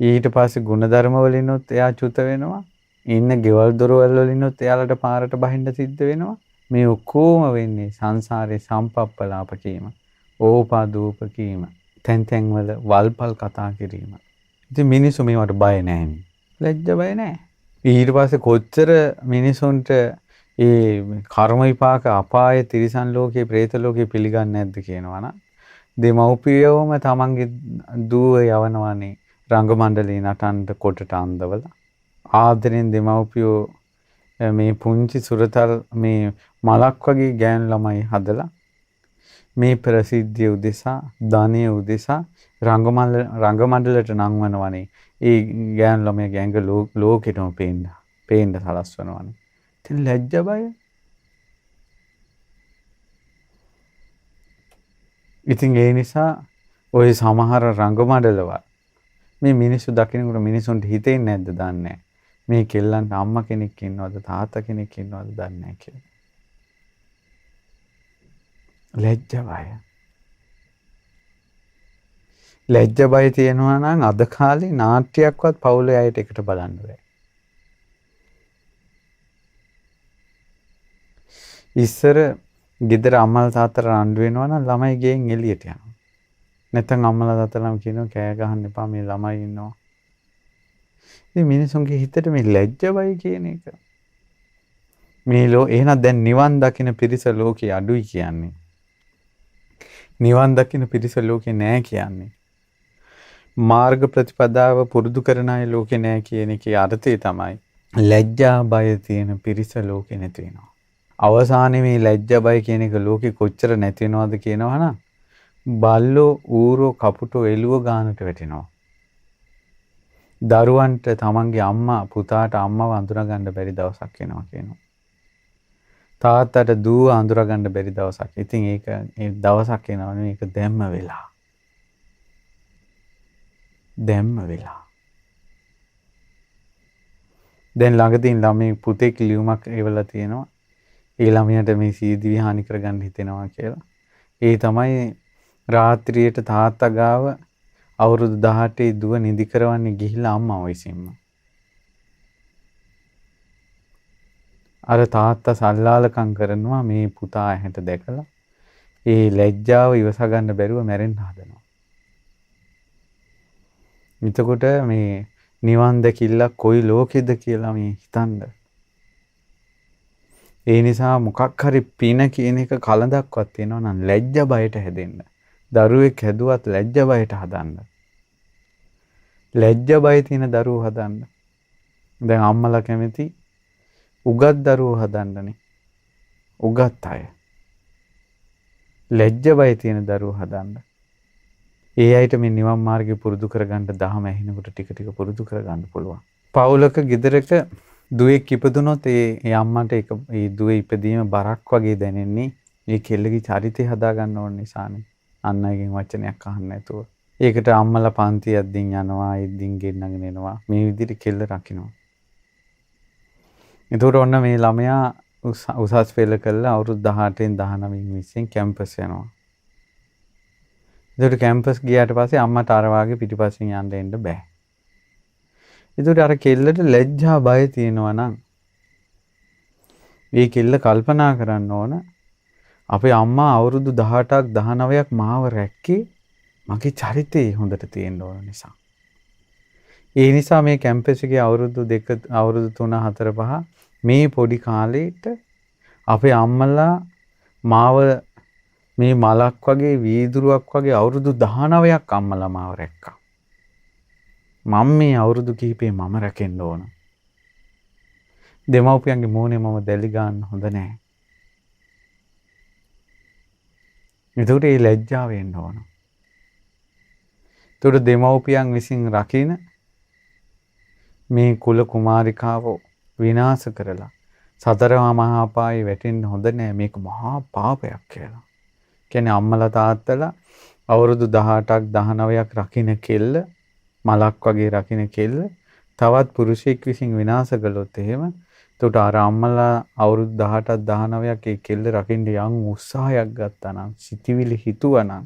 ඊට පස්සේ ගුණධර්ම වලිනුත් එයා චුත වෙනවා. ඉන්න ගෙවල් දොරවල් වලිනුත් එයාලට පාරට බහින්න සිද්ධ වෙනවා. මේ ඔක්කොම වෙන්නේ සංසාරේ සම්පප්පලාප කීම, ඕපාදූප කීම, තැන් තැන් වල වල්පල් කතා කිරීම. ඉතින් මිනිස්සු මේවට බය නැහැනේ. ලැජ්ජ බය නැහැ. ඊට පස්සේ කොච්චර මිනිසුන්ට ඒ කර්ම විපාක අපාය තිරිසන් ලෝකේ പ്രേත ලෝකේ පිළිගන්නේ නැද්ද කියනවනම් දෙමව්පියෝම තමන්ගේ දුව යවනවානේ රංග මණ්ඩලේ නටන්න කොටට අන්දවල. ආදරෙන් දෙමව්පියෝ මේ පුංචි සුරතල් මේ මලක් වගේ ගෑනු ළමයි හදලා මේ ප්‍රසිද්ධිය උදෙසා ධනය උදෙසා රංගමණ්ඩලයට නංවනවනේ. ඒ ගෑනු ළමයාගේ ඇඟ ලෝකෙටම පේන්න සලස්වනවනේ. ඉතින් ලැජ්ජ බය. ඉතින් ඒ නිසා ওই සමහර රංගමණ්ඩලවල මේ මිනිස්සු දකින්නකොට මිනිසුන්ට හිතෙන්නේ නැද්ද දන්නේ නැහැ. මේ කෙල්ලන්ට අම්මා කෙනෙක් ඉන්නවද තාත්තා කෙනෙක් ඉන්නවද දන්නේ නැහැ කියලා. ලැජ්ජ බය. ලැජ්ජ බය තියෙනවා නම් අද කාලේ නාට්‍යයක්වත් පවුලේ අයට එකට බලන්න බෑ. ඉස්සර ගෙදර අම්මලා තාත්තලා රණ්ඩු වෙනවා නම් ළමයි ගෙන් එළියට යනවා. නැත්නම් අම්මලා තාත්තලාම කියනවා කෑ ගහන්න එපා මේ ළමයි ඉන්නවා. ඉතින් මිනිසුන්ගේ හිතට මේ ලැජ්ජ බය කියන එක එහෙනම් දැන් නිවන් දකින්න පිරිස ලෝකේ අඩුයි කියන්නේ. නිවන් දකින්න පිරිස ලෝකේ නැහැ කියන්නේ. මාර්ග ප්‍රතිපදාව පුරුදු කරන අය ලෝකේ නැහැ කියන එකේ අර්ථය තමයි ලැජ්ජා බය තියෙන පිරිස ලෝකේ නැති වෙනවා. අවසානයේ මේ ලැජ්ජා බය කියන එක ලෝකේ කොච්චර නැති වෙනවද කියනවනම් බල්ලෝ ඌරෝ කපුටෝ එළුව ගානට වැටෙනවා. දරුවන්ට තමන්ගේ අම්මා පුතාට අම්මව අඳුර ගන්න බැරි දවසක් එනවා කියනවා. තාත්තට දුව අඳුර ගන්න බැරි දවසක්. ඉතින් ඒ දවසක් එනවනේ මේක දැම්ම වෙලා. දැන් ළඟදී ළමයි පුතෙක් ලියුමක් එවලා තියෙනවා. ඒ ළමයාට මේ සීදී හානි කරගන්න හිතෙනවා කියලා. ඒ තමයි රාත්‍රියට තාත්තා ගාව අවුරුදු 18 දුව නිදි කරවන්නේ ගිහිල්ලා අම්මා විසින්ම. අර තාත්තා සල්ලාලකම් කරනවා මේ පුතා ඇහැට දැකලා. ඒ ලැජ්ජාව ඉවස ගන්න බැරුව මැරෙන්න හදනවා. එතකොට මේ නිවන් දැකිල්ල කොයි ලෝකෙද කියලා මේ හිතන්න. ඒ නිසා මොකක් හරි පින කියන එක කලඳක්වත් තියෙනවා නම් ලැජ්ජ බයට හැදෙන්න. දරුවෙක් හැදුවත් ලැජ්ජ බයට හදන්න. ලැජ්ජ බය තියෙන දරුවෝ හදන්න. දැන් අම්මලා කැමති උගත් දරුවෝ හදන්නනේ. උගත් අය. ලැජ්ජ බය තියෙන දරුවෝ හදන්න. ඒ අයට මේ නිවන් මාර්ගය පුරුදු කරගන්න දහම ඇහෙනකොට ටික ටික පුරුදු කරගන්න පුළුවන්. පවුලක ගෙදරක දුවෙක් ඉපදුනොත් ඒ අම්මට ඒ දුවේ ඉපදීම බරක් වගේ දැනෙන්නේ ඒ කෙල්ලගේ චරිතය හදා ගන්න ඕන නිසානේ. අන් අයගෙන් වචනයක් අහන්න නැතුව. ඒකට අම්මලා පන්තියක් දින් යනවා, ඉදින් ගෙන්නගෙන එනවා. මේ විදිහට කෙල්ල රකින්නවා. එතකොට ඔන්න මේ ළමයා උසස් පෙළ කළා අවුරුදු 18න් 19න් 20න් කැම්පස් යනවා. එතකොට කැම්පස් ගියාට පස්සේ අම්මට අර වාගේ පිටිපස්සෙන් යන්න එන්න බෑ. එතකොට අර කෙල්ලට ලැජ්ජා බය තියෙනවා නම් මේ කෙල්ල කල්පනා කරන්න ඕන අපේ අම්මා අවුරුදු 18ක් 19ක් මාව රැක්කේ මගේ චරිතය හොඳට තියෙන්න ඕන නිසා. ඒ නිසා මේ කැම්පස් එකේ අවුරුදු 2 අවුරුදු 3 4 5 මේ පොඩි කාලේට අපේ අම්මලා මාව මේ මලක් වගේ වීදුරුවක් වගේ අවුරුදු 19ක් අම්මලා මාව රැක්කා. මම මේ අවුරුදු කිහිපේ මම රැකෙන්න ඕන. දෙමව්පියන්ගේ මූණේ මම දැලි ගන්න හොඳ නැහැ. ඒකට ඒ ලැජ්ජාව එන්න ඕන. ඒකට දෙමව්පියන් විසින් රකින්න මේ කුල කුමාරිකාව විනාශ කරලා සතරමා මහා පායේ වැටෙන්න හොඳ නැහැ. මේක මහා පාපයක් කියලා. කියන්නේ අම්මලා තාත්තලා අවුරුදු 18ක් 19ක් රකින්න කෙල්ල මලක් වගේ රකින්න කෙල්ල තවත් පුරුෂයෙක් විසින් විනාශ කළොත් එහෙම එතකොට අර අම්මලා අවුරුදු 18ක් 19ක් ඒ කෙල්ල රකින්න යම් උත්සාහයක් ගත්තා නම් සිටිවිලි හිතුවා නම්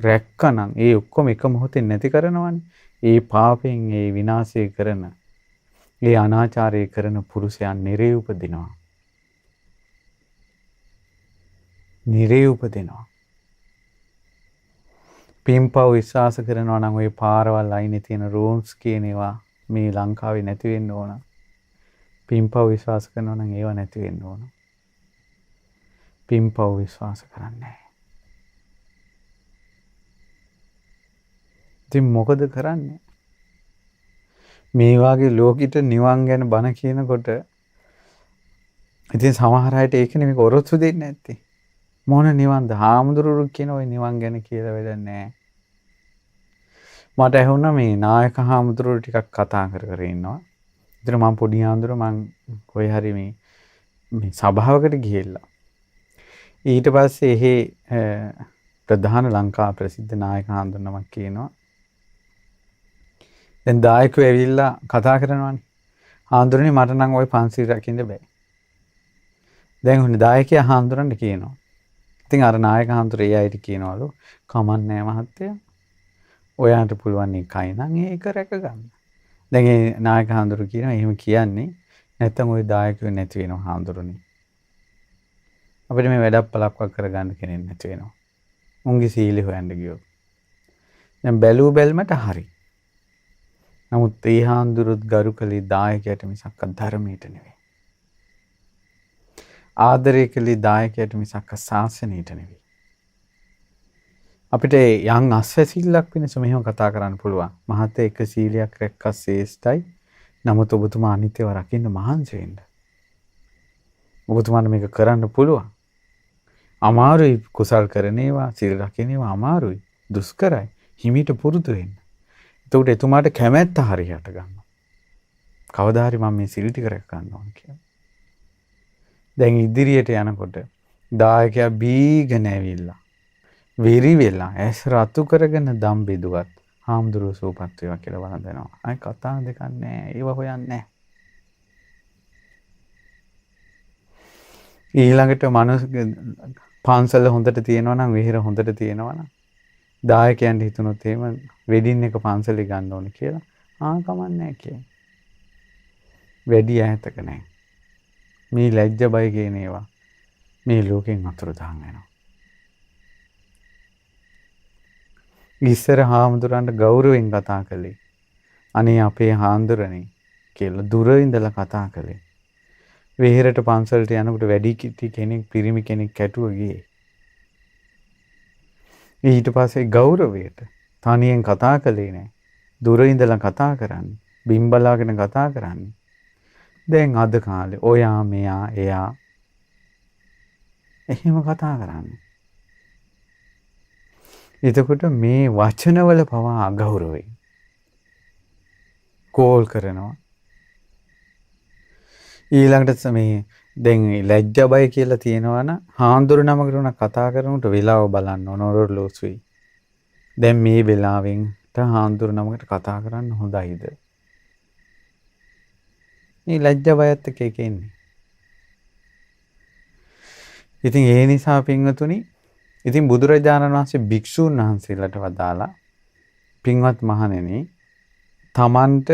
රැක්කා නම් ඒ ඔක්කොම එක මොහොතේ නැති කරනවනේ. ඒ පාපෙන් ඒ විනාශය කරන ඒ අනාචාරය කරන පුරුෂයන් නිරේ උපදිනවා. නිරේ උපදිනවා. පින්පව් විශ්වාස කරනවා නම් ওই පාරවල් අයිනේ තියෙන රූම්ස් කියන ඒවා මේ ලංකාවේ නැති වෙන්න ඕන. පින්පව් විශ්වාස කරනවා නම් ඒවා නැති වෙන්න ඕන. පින්පව් විශ්වාස කරන්නේ නැහැ. ඉතින් මොකද කරන්නේ? මේ වාගේ ලෝකෙට නිවන් ගැන බණ කියනකොට ඉතින් සමහර අයට ඒක නෙමෙයි ඔරොත්තු දෙන්නේ නැත්තේ. මොන නිවන්ද? හාමුදුරුවෝ කියන ওই නිවන් ගැන කියලා වැඩක් නැහැ. මට ඇහුණා මේ නායක හාමුදුරුවෝ ටිකක් කතා කර ඉන්නවා. ඉතින් මම පොඩි හාමුදුරුවෝ මං කොයි හරි මේ සභාවකට ගිහිල්ලා. ඊට පස්සේ එහි ප්‍රධාන ලංකා ප්‍රසිද්ධ නායක හාමුදුරුවෝ නමක් කියනවා. දැන් දායකයෝ ඇවිල්ලා කතා කරනවානේ. හාමුදුරනේ මට නම් ওই පන්සිල් රකින්න බෑ. දැන් උන්නේ දායකයා හාමුදුරන්ට කියනවා. ඉතින් අර නායක හාමුදුරේ අයිට කියනවලු කමන්නේ මහත්තයා. ඔයාට පුළුවන් එකයි නම් ඒක රැක ගන්න. දැන් ඒ නායක හාමුදුරු කියනවා එහෙම කියන්නේ නැත්තම් ওই දායකයෝ නැති වෙනවා හාමුදුරනේ. අපිට මේ වැඩක් පළක්වක් කරගන්න කෙනෙක් නැති වෙනවා. උන්ගේ සීලෙ හොයන්න ගියොත්. දැන් බැලූ බැල්මට හරි. නමුත් ඒ හාමුදුරුවොත් ගරු කළේ දායකයට මිසක් ධර්මයට නෙවෙයි. ආදරය කළේ දායකයට මිසක් ශාසනයට නෙවෙයි. අපිට යම් අස්වැසිල්ලක් වෙනස මෙහෙම කතා කරන්න පුළුවන්. මහත්තයා එක සීලයක් රැක්කා ශ්‍රේෂ්ඨයි. නමුත් ඔබතුමා අනිත්‍යව රකින්න මහන්සි වෙන්න. ඔබතුමාට මේක කරන්න පුළුවන්. අමාරුයි කුසල් කරන ඒවා, සීල රකින්න ඒවා අමාරුයි. දුෂ්කරයි. හිමීට පුරුදු වෙන්න. එතකොට එතුමාට කැමැත්ත හරියට ගන්නවා. කවදා හරි මම මේ සිල් ටික රැක ගන්න ඕන කියලා. දැන් ඉදිරියට යනකොට දායකයා බීගෙන ඇවිල්ලා වෙරි වෙලා ඇස් රතු කරගෙන දම් බෙදුවත් හාමුදුරුවෝ සූපත් වේවා කියලා වළඳනවා. අය කතා දෙකක් නැහැ. ඒව හොයන්නේ නැහැ. ඊළඟට මනුස්ස පන්සල හොඳට තියෙනවා නම් විහෙර හොඳට තියෙනවා නම් දායකයන්ට හිතුනොත් එහෙම වෙඩින් එක පන්සලේ ගන්න ඕනේ කියලා කමන්නේ නැහැ කියන්නේ. වැඩි ඈතක නැහැ. මේ ලැජ්ජ බය කියන ඒවා මේ ලෝකෙන් අතුරුදහන් වෙනවා. ඉස්සර හාමුදුරන්ට ගෞරවයෙන් කතා කළේ අනේ අපේ හාන්දුරනේ කියලා දුර ඉඳලා කතා කළේ. වෙහෙරට පන්සලට යනකොට වැඩි කෙනෙක් පිරිමි කෙනෙක් කැටුව ගියේ. ඊට පස්සේ ගෞරවයට තනියෙන් කතා කළේ නෑ. දුර ඉඳලා කතා කරන්නේ. බිම් බලාගෙන කතා කරන්නේ. දැන් අද කාලේ ඔයා මෙයා එයා එහෙම කතා කරන්නේ. එතකොට මේ වචනවල පවා අගෞරවයි. කෝල් කරනවා. ඊළඟට මේ දැන් ලැජ්ජා බය කියලා තියෙනවා නම් හාන්දුරු නමකට උන කතා කරනකොට වෙලාව බලන්න ඕන ඔරලෝසුයි. දැන් මේ වෙලාවෙන් හාන්දුරු නමකට කතා කරන්න හොඳයිද? මේ ලැජ්ජා බයත් එක්ක ඉන්නේ. ඉතින් ඒ නිසා පින්වතුනි ඉතින් බුදුරජාණන් වහන්සේ භික්ෂූන් වහන්සේලාට වදාලා පින්වත් මහණෙනි තමන්ට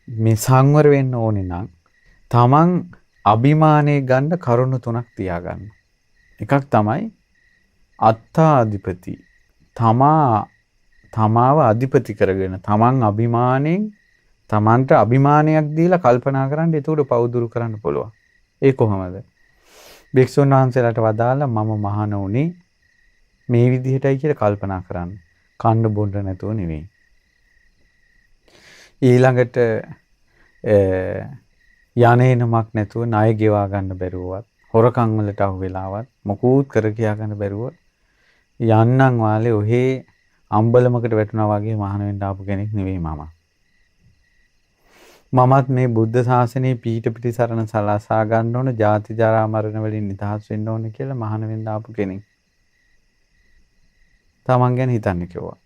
මේ සංවර වෙන්න ඕනේ නම් තමන් අභිමානයේ ගන්න කරුණු තුනක් තියාගන්න. එකක් තමයි අත්තාධිපති. තමාව අධිපති කරගෙන තමන් අභිමාණයෙන් තමන්ට අභිමානයක් දීලා කල්පනා කරන්න එතකොට පවුදුරු කරන්න පුළුවන්. ඒ කොහොමද? භික්ෂුන් වහන්සේලාට වදාලා මම මහාන උනේ මේ විදිහටයි කියලා කල්පනා කරන්න. කන්න බොන්න නැතුව නෙවෙයි. ඊළඟට යන්නේ නමක් නැතුව ණය ගෙවා ගන්න බැරුවවත් හොරකම් වලට අහු වෙලාවත් මොකුත් කර කියා ගන්න බැරුව යන්නම් වාලේ ඔහේ අම්බලමකට වැටුණා වගේ මහාන වෙන්න ආපු කෙනෙක් නෙවෙයි මම. මමත් මේ බුද්ධ ශාසනයේ පීඨ පිටිසරණ සලසා ගන්න ඕන, ජාති ජරා මරණ වලින් නිදහස් වෙන්න ඕන කියලා මහාන වෙන්න ආපු කෙනෙක්. තමන් ගැන හිතන්න කිව්වා.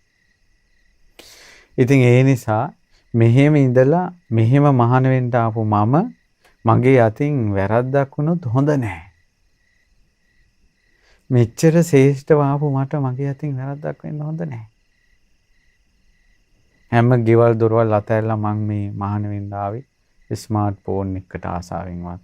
ඉතින් ඒ නිසා මෙහෙම ඉඳලා මෙහෙම මහාන වෙන්න ආපු මම මගේ අතින් වැරද්දක් වුණොත් හොඳ නැහැ. මෙච්චර ශ්‍රේෂ්ඨ වාපු මට මගේ අතින් වැරද්දක් වෙන්න හොඳ නැහැ. හැම ගෙවල් දොරවල් අතහැරලා මං මේ මහාන වෙන්න ආවේ ස්මාර්ට් ෆෝන් එකකට ආසාවෙන්වත්.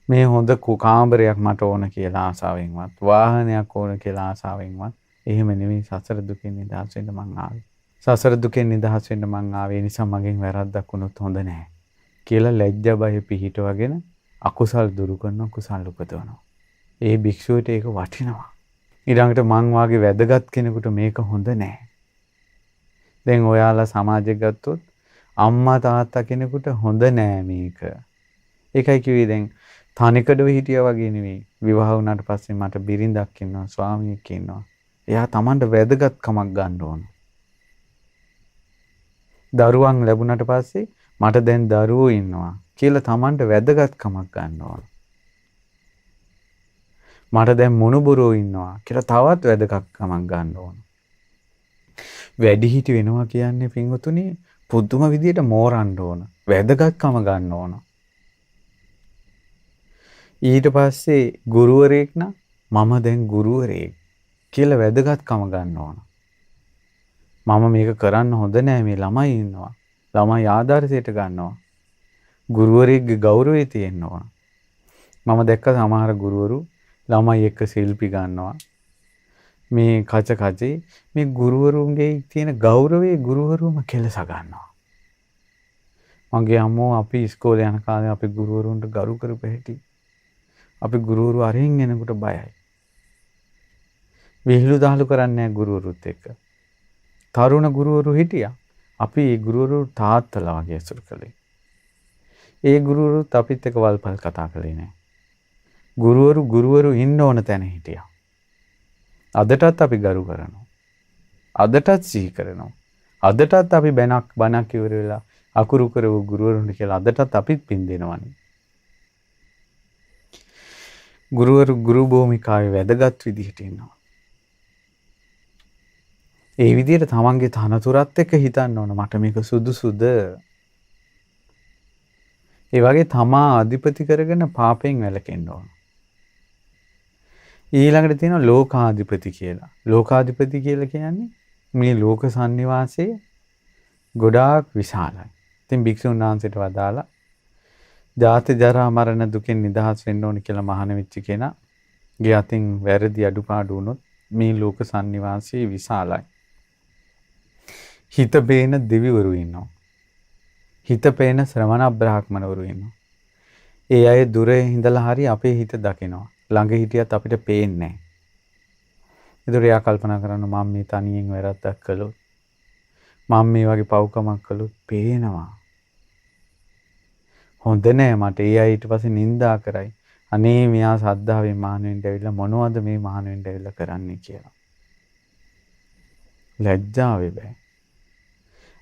මේ හොඳ කාමරයක් මට ඕන කියලා ආසාවෙන්වත්, වාහනයක් ඕන කියලා ආසාවෙන්වත් එහෙම නෙවෙයි සසර දුකෙන් නිදහස් වෙන්න මං ආවේ. සසර දුකෙන් නිදහස් වෙන්න මං ආවේ නිසා මගෙන් වැරද්දක් වුණොත් හොඳ නැහැ කියලා ලැජ්ජා බය පිහිටවගෙන අකුසල් දුරු කරන කුසල් උපදවනවා. ඒ භික්ෂුවට ඒක වටිනවා. ඊළඟට මං වාගේ වැදගත් කෙනෙකුට මේක හොඳ නැහැ. දැන් ඔයාලා සමාජෙ ගත්තොත් අම්මා තාත්තා කෙනෙකුට හොඳ නෑ මේක. ඒකයි කිව්වේ දැන් තනිකඩව හිටියා වගේ නෙවෙයි. විවාහ වුණාට පස්සේ මට බිරිඳක් ඉන්නවා, ස්වාමියෙක් ඉන්නවා. එයා Tamanට වැදගත්කමක් ගන්න ඕන. දරුවන් ලැබුණාට පස්සේ මට දැන් දරුවෝ ඉන්නවා කියලා Tamanට වැදගත්කමක් ගන්න ඕන. මට දැන් මොනුබුරෝ ඉන්නවා කියලා තවත් වැදගත්කමක් ගන්න ඕන. වැඩිහිටි වෙනවා කියන්නේ පින්වතුනි පුදුම විදියට මෝරන්න ඕන. වැදගත්කම ගන්න ඕන. ඊට පස්සේ ගුරුවරයෙක් නම් මම දැන් ගුරුවරයෙක් කියලා වැදගත්කම ගන්න ඕන. මම මේක කරන්න හොඳ නෑ මේ ළමයි ඉන්නවා. ළමයි ආදර්ශයට ගන්නවා. ගුරුවරයෙක්ගේ ගෞරවය තියෙන්න ඕන. මම දැක්ක සමහර ගුරුවරු ළමයි එක්ක සෙල්ෆි ගන්නවා. මේ කචේ මේ ගුරුවරුන්ගේ තියෙන ගෞරවයේ ගුරුවරුම කෙලස ගන්නවා. මගේ අම්මෝ අපි ඉස්කෝලේ යන කාලේ අපි ගුරුවරුන්ට ගරු කරපු හැටි. අපි ගුරුවරු අරින් එනකොට බයයි. විහිළු දහළු කරන්නේ නැහැ ගුරුවරුත් එක්ක. තරුණ ගුරුවරු හිටියා. අපි ඒ ගුරුවරු තාත්තලා වගේ අසුර කළේ. ඒ ගුරුවරුත් අපිත් එක්ක වල්පල් කතා කළේ නැහැ. ගුරුවරු ඉන්න ඕන තැන හිටියා. අදටත් අපි ගරු කරනවා. අදටත් සිහි කරනවා. අදටත් අපි බණක් ඉවර වෙලා අකුරු කරව ගුරුවරුන්ට කියලා අදටත් අපිත් පින් දෙනවනේ. ගුරුවරු ගුරු භූමිකාවේ වැදගත් විදිහට ඉන්නවා. ඒ විදිහට තමන්ගේ තනතුරත් එක්ක හිතන්න ඕන මට මේක සුදුසුද? ඒ වගේ තමා අධිපති කරගෙන පාපයෙන් වැළකෙන්න ඕන. ඊළඟට තියෙනවා ලෝකාධිපති කියලා. ලෝකාධිපති කියලා කියන්නේ මේ ලෝක සංනිවාසයේ ගොඩාක් විශාලයි. ඉතින් භික්ෂුන් වහන්සේට වදාලා ජාති ජරා මරණ දුකෙන් නිදහස් වෙන්න ඕන කියලා මහාන වෙච්ච කෙනා ගේ අතින් වැරදි අඩුපාඩු වුණොත් මේ ලෝක සංනිවාසයේ විශාලයි. හිත පේන දෙවිවරු ඉන්නවා. හිත පේන ශ්‍රමණ බ්‍රාහ්මණවරු ඉන්නවා. ඒ අය දුර ඉඳලා හරි අපේ හිත දකිනවා. ළඟ හිටියත් අපිට පේන්නේ නැහැ. ඒතර එයා කල්පනා කරන මම මේ තනියෙන් වැරද්දක් කළොත් මම මේ වගේ පව්කමක් කළොත් පේනවා. හොඳ නෑ මට. ඒ අය ඊට පස්සේ නිඳා කරයි. අනේ මෙයා සද්ධාවෙන් මහාන වෙන්න ඇවිල්ලා මොනවද මේ මහාන වෙන්න ඇවිල්ලා කරන්නේ කියලා. ලැජ්ජාවේ බෑ.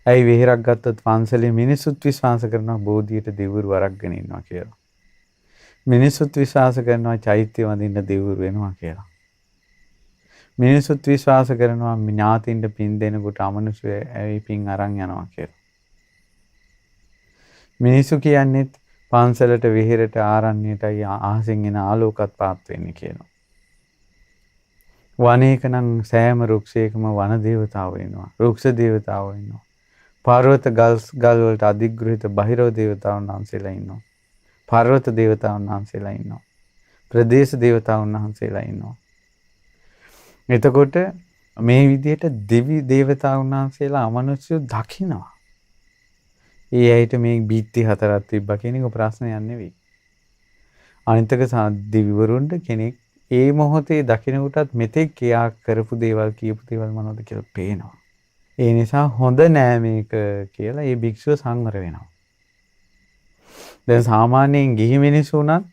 ඇයි විහෙරක් ගත්තොත් පන්සලේ මිනිස්සුත් විශ්වාස කරනවා බෝධියට දෙවිවරු අරගෙන ඉන්නවා කියලා. මිනිස්සුත් විශ්වාස කරනවා චෛත්‍ය වඳින්න දෙවිවරු වෙනවා කියලා. මිනිස්සුත් විශ්වාස කරනවා ඥාතින්ට පින් දෙනකොට අමනුෂ්‍ය ඇවි පින් අරන් යනවා කියලා. මිනිස්සු කියන්නේත් පන්සලට විහෙරට ආරණ්‍යයටයි අහසින් එන ආලෝකත් පාත් වෙන්නේ කියලා. වනයේක නම් සෑම වෘක්ෂයකම වන දේවතාවෝ ඉන්නවා. වෘක්ෂ දේවතාවෝ ඉන්නවා. පර්වත ගල් වලට අධිග්‍රහිත බහිරව දේවතාවුන් වහන්සේලා ඉන්නවා. පර්වත දේවතාවුන් වහන්සේලා ඉන්නවා. ප්‍රදේශ දේවතාවුන් වහන්සේලා ඉන්නවා. එතකොට මේ විදිහට දෙවි දේවතාවුන් වහන්සේලා අමනුෂ්‍යව දකිනවා. ඒ ඇයිට මේ බීත්ති හතරක් තිබ්බා කියන එක ප්‍රශ්නයක් නෙවෙයි. අනිතක දෙවිවරුන්ට කෙනෙක් ඒ මොහොතේ දකිනකොටත් මෙතෙක් කියා කරපු දේවල් කියපු දේවල් මොනවද කියලා පේනවා. ඒ නිසා හොඳ නෑ මේක කියලා ඒ භික්ෂුව සංවර වෙනවා. දැන් සාමාන්‍යයෙන් ගිහි මිනිස්සු උනත්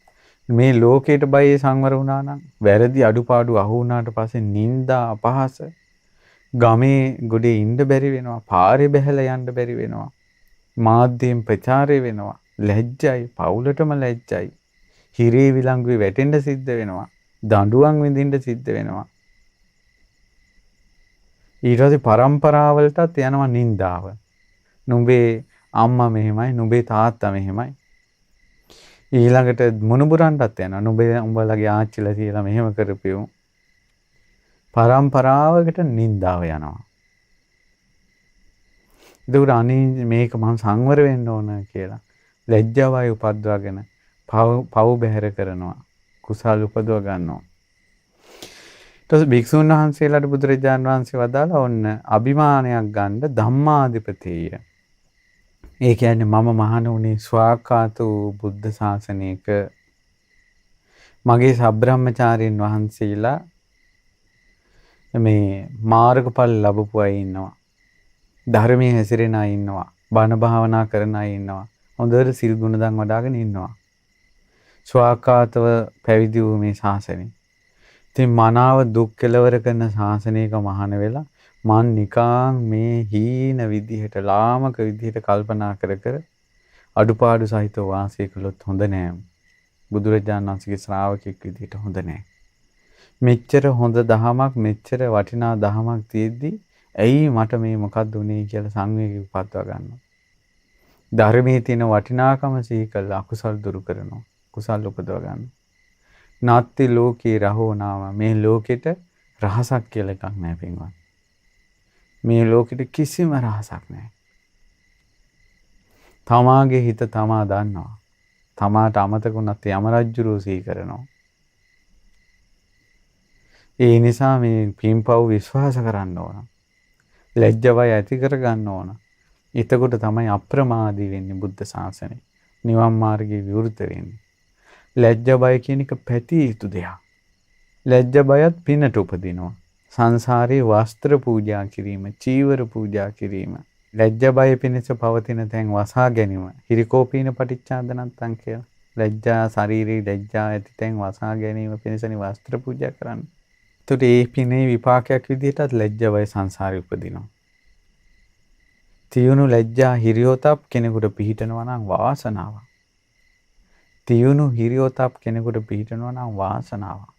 මේ ලෝකයට බය සංවර වුණා නම් වැරදි අඩුපාඩු අහු වුණාට පස්සේ නිന്ദා අපහාස ගමේ ගොඩේ ඉන්න බැරි වෙනවා. පාරේ බැහැලා යන්න බැරි වෙනවා. මාධ්‍යයෙන් ප්‍රචාරය වෙනවා. ලැජ්ජයි, පවුලටම ලැජ්ජයි. හිරේ විලංගුවේ වැටෙන්න සිද්ධ වෙනවා. දඬුවම් විඳින්න සිද්ධ වෙනවා. ඊට පස්සේ පරම්පරාවලටත් යනවා නිന്ദාව. නුඹේ අම්මා මෙහෙමයි, නුඹේ තාත්තා මෙහෙමයි. ඊළඟට මුණුබුරන්ටත් යනවා. උඹලගේ ආච්චිලා කියලා මෙහෙම කරපියු. පරම්පරාවකට නිന്ദාව යනවා. ඒකට අනේ මේක මම සංවර වෙන්න ඕන කියලා ලැජ්ජාවයි උපද්දවගෙන පව් බැහැර කරනවා. කුසල් උපදව ගන්නවා. ඊට පස්සේ භික්ෂුන් වහන්සේලාට බුදුරජාණන් වහන්සේ වදාලා ඔන්න අභිමානයක් ගන්න ධම්මාධිපතිය. ඒ කියන්නේ මම මහාන වුණේ ස්වාක්ඛාත වූ බුද්ධ ශාසනයක මගේ සබ්‍රහ්මචාරීන් වහන්සේලා මේ මාර්ගඵල ලැබපු අය ඉන්නවා. ධර්මයේ හැසිරෙන අය ඉන්නවා. බණ භාවනා කරන අය ඉන්නවා. හොඳට සිල් ගුණදන් වඩාගෙන ඉන්නවා. ස්වාක්ඛාතව පැවිදි වූ මේ ශාසනය. ඉතින් මනාව දුක් කෙලවර කරන ශාසනයක මහාන වෙලා මන් නිකාං මේ හීන විදිහට ලාමක විදිහට කල්පනා කර කර අඩුපාඩු සහිතව වාසය කළොත් හොඳ නෑ. බුදුරජාණන් වහන්සේගේ ශ්‍රාවකෙක් විදිහට හොඳ නෑ. මෙච්චර හොඳ දහමක් මෙච්චර වටිනා දහමක් තියෙද්දි ඇයි මට මේ මොකක්ද උනේ කියලා සංවේගය උපද්දව ගන්නවා. ධර්මයේ තියෙන වටිනාකම සිහි කරලා අකුසල් දුරු කරනවා. කුසල් උපදව ගන්නවා. නාත්ති ලෝකේ රහෝ නාම මේ ලෝකෙට රහසක් කියලා එකක් නැහැ පින්වත්. මේ ලෝකෙට කිසිම රහසක් නැහැ. තමාගේ හිත තමා දන්නවා. තමාට අමතක වුණත් යම රජුරෝ සිහි කරනවා. ඒ නිසා මේ පින්පව් විශ්වාස කරන්න ඕන. ලැජ්ජාවයි ඇති කර ගන්න ඕන. එතකොට තමයි අප්‍රමාදී වෙන්නේ බුද්ධ ශාසනය. නිවන් මාර්ගයේ විවෘත වෙන්නේ. ලැජ්ජා බය කියන එක පැතිය යුතු දෙයක්. ලැජ්ජා බයත් පිනට උපදිනවා. සංසාරේ වස්ත්‍ර පූජා කිරීම, චීවර පූජා කිරීම, ලැජ්ජා බය පිණිස පවතින තැන් වසා ගැනීම, හිරිකෝපීන පටිච්චාදනත්තං කියලා. ලැජ්ජා ශරීරේ ලැජ්ජා ඇති තැන් වසා ගැනීම පිණිසනි වස්ත්‍ර පූජා කරන්නේ. එතකොට ඒ පිනේ විපාකයක් විදිහටත් ලැජ්ජා බය සංසාරේ උපදිනවා. තියුණු ලැජ්ජා හිරියෝතප් කෙනෙකුට පිහිටනවා නම් වාසනාවක්. තියුණු හිරියෝතප් කෙනෙකුට පිහිටනවා නම් වාසනාවක්.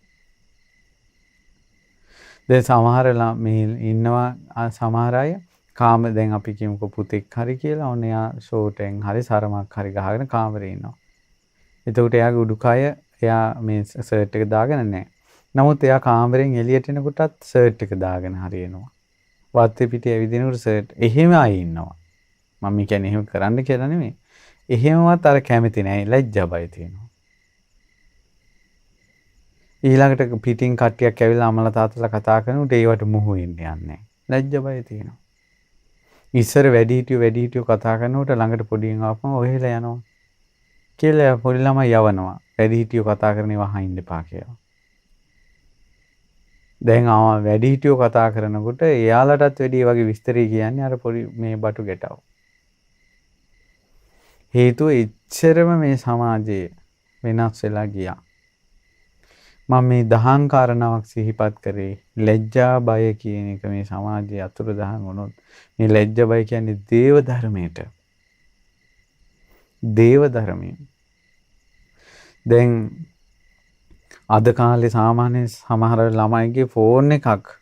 දැන් සමහර මේ ඉන්නවා සමහර අය කාම දැන් අපි කියමුකෝ පුතෙක් හරි කියලා ඔන්න එයා ෂෝටෙන් හරි සරමක් හරි ගහගෙන කාමරේ ඉන්නවා. එතකොට එයාගේ උඩුකය එයා මේ ෂර්ට් එක දාගෙන නැහැ. නමුත් එයා කාමරෙන් එළියට එනකොටත් ෂර්ට් එක දාගෙන හරි එනවා. වත්තේ පිටේ ඇවිදිනකොට ෂර්ට් එහෙම අය ඉන්නවා. මම කියන්නේ එහෙම කරන්න කියලා නෙමෙයි. එහෙමවත් අර කැමති නැහැ. ලැජ්ජා බය තියෙනවා. ඊළඟට පිටින් කට්ටියක් ඇවිල්ලා අම්මලා තාත්තලා කතා කරනකොට ඒවට මුහු වෙන්න යන්නේ නැහැ. ලැජ්ජා බය තියෙනවා. ඉස්සර වැඩිහිටියෝ කතා කරනකොට ළඟට පොඩියෙන් ආපම ඔහෙලා යනවා. කියලා පොඩි ළමයි යවනවා. වැඩිහිටියෝ කතා කරන ඒවා අහින්න එපා කියලා. දැන් වැඩිහිටියෝ කතා කරනකොට එයාලටත් වැඩි වගේ විස්තරي කියන්නේ අර පොඩි මේ බටු ගැටව. හේතුව එච්චරම මේ සමාජයේ වෙනස් වෙලා ගියා. මම මේ දහං කාරණාවක් සිහිපත් කරේ ලැජ්ජා බය කියන එක මේ සමාජයේ අතුරුදහන් වුණොත් මේ ලැජ්ජා බය කියන්නේ දේව ධර්මයට. දේව ධර්මයෙන්. දැන් අද කාලේ සාමාන්‍ය සමහර ළමයිගේ ෆෝන් එකක්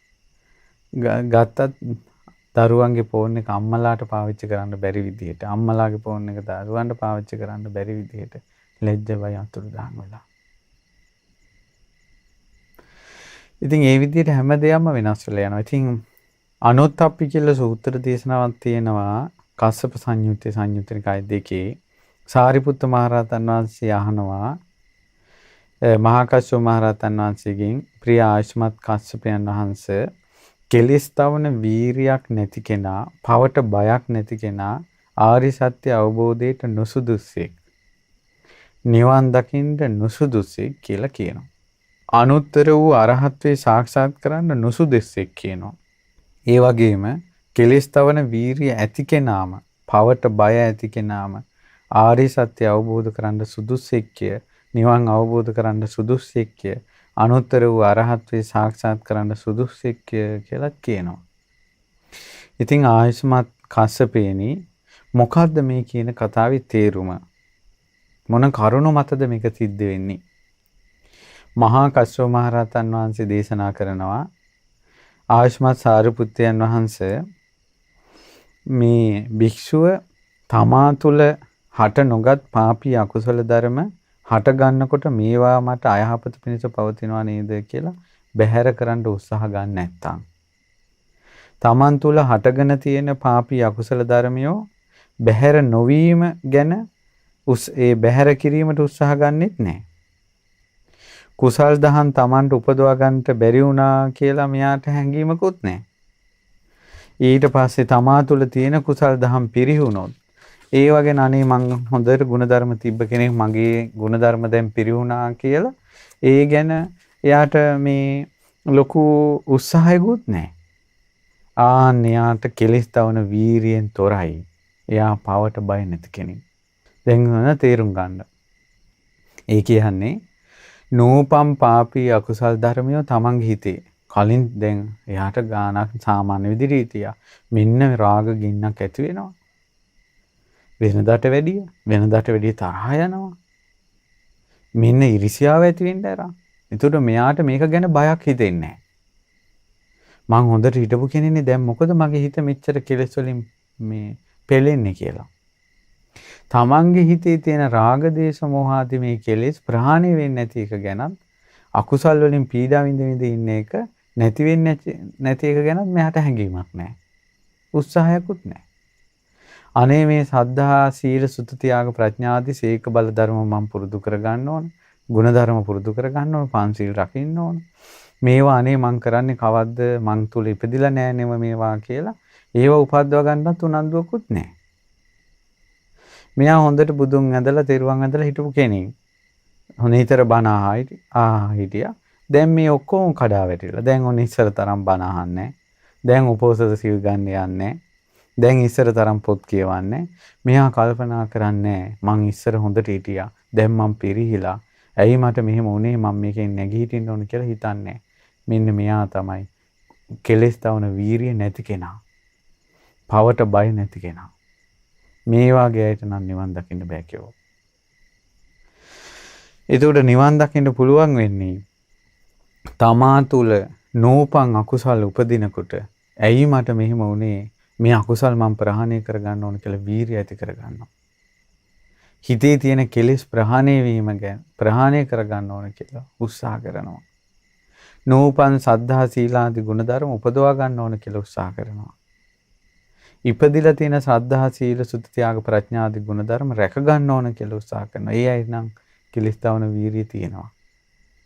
ගත්තත් දරුවන්ගේ ෆෝන් එක අම්මලාට පාවිච්චි කරන්න බැරි විදිහට අම්මලාගේ ෆෝන් එක දරුවන්ට පාවිච්චි කරන්න බැරි විදිහට ලැජ්ජා බය අතුරුදහන් වෙලා. ඉතින් ඒ විදිහට හැම දෙයක්ම වෙනස් වෙලා යනවා. ඉතින් අනුත්ථප්පි කියලා සූත්‍ර දේශනාවක් තියෙනවා කස්සප සංයුත්තේ සංයුත්තිනිකාය 2 සාරිපුත්ත මහරහතන් වහන්සේ අහනවා මහා කස්සප මහරහතන් වහන්සේගෙන් ප්‍රිය ආයුෂ්මත් කස්සපයන් වහන්සේ කෙලිස් තවන වීරියක් නැති කෙනා, පවට බයක් නැති කෙනා ආරි සත්‍ය අවබෝධයට නුසුදුස්සෙක්. නිවන් දකින්න නුසුදුස්සෙක් කියලා කියනවා. අනුත්තර වූ අරහත්වේ සාක්ෂාත් කරන්න නුසුදුස්සෙක් කියනවා. ඒ වගේම කෙලිස් තවන වීරිය ඇති කෙනාම, පවට බය ඇති කෙනාම ආරි සත්‍ය අවබෝධ කරන්න සුදුස්සෙක්, නිවන් අවබෝධ කරන්න සුදුස්සෙක්, අනුත්තර වූ අරහත්වේ සාක්ෂාත් කරන්න සුදුස්සෙක් කියලා කියනවා. ඉතින් ආයුෂ්මත් කස්සපේනි මොකද්ද මේ කියන කතාවේ තේරුම? මොන කරුණ මතද මේක සිද්ධ වෙන්නේ? මහා කස්සප මහරහතන් වහන්සේ දේශනා කරනවා ආයුෂ්මත් සාරිපුත්තයන් වහන්සේ මේ භික්ෂුව තමා තුළ හට නොගත් පාපී අකුසල ධර්ම හට ගන්නකොට මේවා මට අයහපත පිණිස පවතිනවා නේද කියලා බැහැර කරන්න උත්සාහ ගන්න නැත්තම් තමන් තුළ හටගෙන තියෙන පාපී අකුසල ධර්මියෝ බැහැර නොවීම ගැන ඒ බැහැර කිරීමට උත්සාහ ගන්නෙත් නැහැ. කුසල් දහම් තමන්ට උපදවා ගන්නට බැරි වුණා කියලා මෙයාට හැඟීමකුත් නැහැ. ඊට පස්සේ තමා තුළ තියෙන කුසල් දහම් පිරිහුණොත් ඒ වගේ අනේ මං හොඳට ಗುಣධර්ම තිබ්බ කෙනෙක් මගේ ಗುಣධර්ම දැන් පිරිහුණා කියලා ඒ ගැන එයාට මේ ලොකු උත්සාහයකුත් නැහැ. එයාට කෙලෙස් තවන වීරියෙන් තොරයි. එයා පවට බය නැති කෙනෙක්. දැන් තේරුම් ගන්න. ඒ කියන්නේ නූපම් පාපී අකුසල් ධර්මියෝ තමන්ගේ හිතේ කලින් දැන් එයාට ගානක් සාමාන්‍ය විදිහට හිටියා. මෙන්න රාග ගින්නක් ඇති වෙනවා. වෙනදාට වැඩිය තරහ යනවා. මෙන්න ඉරිසියාව ඇති වෙන්න ඇරා. එතකොට මෙයාට මේක ගැන බයක් හිතෙන්නේ නැහැ. මං හොඳට හිටපු කෙනෙක්නේ දැන් මොකද මගේ හිත මෙච්චර කෙලෙස් වලින් මේ පෙලෙන්නේ කියලා. තමන්ගේ හිතේ තියෙන රාග දේශ මොහ ආදී මේ කෙලෙස් ප්‍රහාණය වෙන්නේ නැති එක ගැනත් අකුසල් වලින් පීඩා විඳින ඉන්න එක නැති වෙන්නේ නැති එක ගැනත් මෙයාට හැඟීමක් නැහැ. උත්සාහයක්වත් නැහැ. අනේ මේ සද්ධා සීල සුත ත්‍යාග ප්‍රඥාදී සීක බල ධර්ම මම පුරුදු කර ගන්න ඕන. ගුණ ධර්ම පුරුදු කර ගන්න ඕන. පංචශීල රකින්න ඕන. මේවා අනේ මං කරන්නේ කවද්ද මං තුල ඉපදිලා නැහැ නෙව මේවා කියලා ඒව උපද්දව ගන්නත් උනන්දුවකුත් නැහැ. මෙයා හොඳට බුදුන් ඇඳලා තෙරුවන් ඇඳලා හිටපු කෙනෙක්. හොඳිතර බණ හිටියා. දැන් මේ ඔක්කොම කඩා වැටිලා. දැන් ඔන්න ඉස්සර තරම් බණ අහන්නේ. දැන් උපෝසත සිල් ගන්න යන්නේ. දැන් ඉස්සර තරම් පොත් කියවන්නේ. මෙයා කල්පනා කරන්නේ මං ඉස්සර හොඳට හිටියා. දැන් මං පිරිහිලා. ඇයි මට මෙහෙම වුනේ? මම මේකෙන් නැගී හිටින්න ඕන කියලා හිතන්නේ. මෙන්න මෙයා තමයි කෙලෙස් තවන වීරිය නැති කෙනා. පවට බය නැති කෙනා. මේ වාගේ අයට නම් නිවන් දකින්න බෑ කියෝ. ඒකට නිවන් දකින්න පුළුවන් වෙන්නේ තමා තුළ නෝපං අකුසල් උපදිනකොට ඇයි මට මෙහෙම වුනේ? මේ අකුසල් මම ප්‍රහාණය කරගන්න ඕන කියලා වීරිය ඇති කරගන්නවා. හිතේ තියෙන කෙලෙස් ප්‍රහාණය වීම ගැන ප්‍රහාණය කරගන්න ඕන කියලා උත්සාහ කරනවා. නෝපන් සද්ධා සීලාදී ගුණධර්ම උපදවා ගන්න ඕන කියලා උත්සාහ කරනවා. ඉපදිලා තියෙන ශ්‍රද්ධා සීල සුත ත්‍යාග ප්‍රඥාදී ගුණධර්ම රැක ගන්න ඕන කියලා උත්සාහ කරනවා. ඒ අය නම් කෙලෙස් තවන වීරිය තියෙනවා.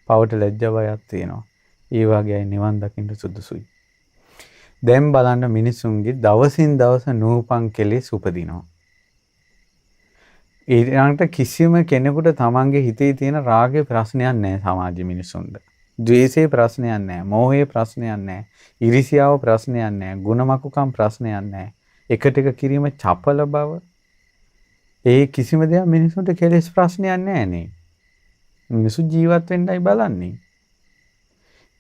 පවට ලැජ්ජා බයක් තියෙනවා. ඒ වගේ අය නිවන් දකින්න සුදුසුයි. දැන් බලන්න මිනිසුන්ගේ දවසින් දවස නූපන් කෙලෙස් උපදිනවා. ඊළඟට කිසිම කෙනෙකුට තමන්ගේ හිතේ තියෙන රාගයේ ප්‍රශ්නයක් නැහැ සමාජ මිනිසුන්ට. ද්වේෂයේ ප්‍රශ්නයක් නැහැ. මෝහයේ ප්‍රශ්නයක් නැහැ. ඊර්ෂ්‍යාව ප්‍රශ්නයක් නැහැ. ගුණමකුකම් ප්‍රශ්නයක් නැහැ. එකට එක කිරීම චපල බව. ඒ කිසිම දෙයක් මිනිසුන්ට කෙලෙස් ප්‍රශ්නයක් නැහැ නේ. මිනිසු ජීවත් වෙන්නයි බලන්නේ.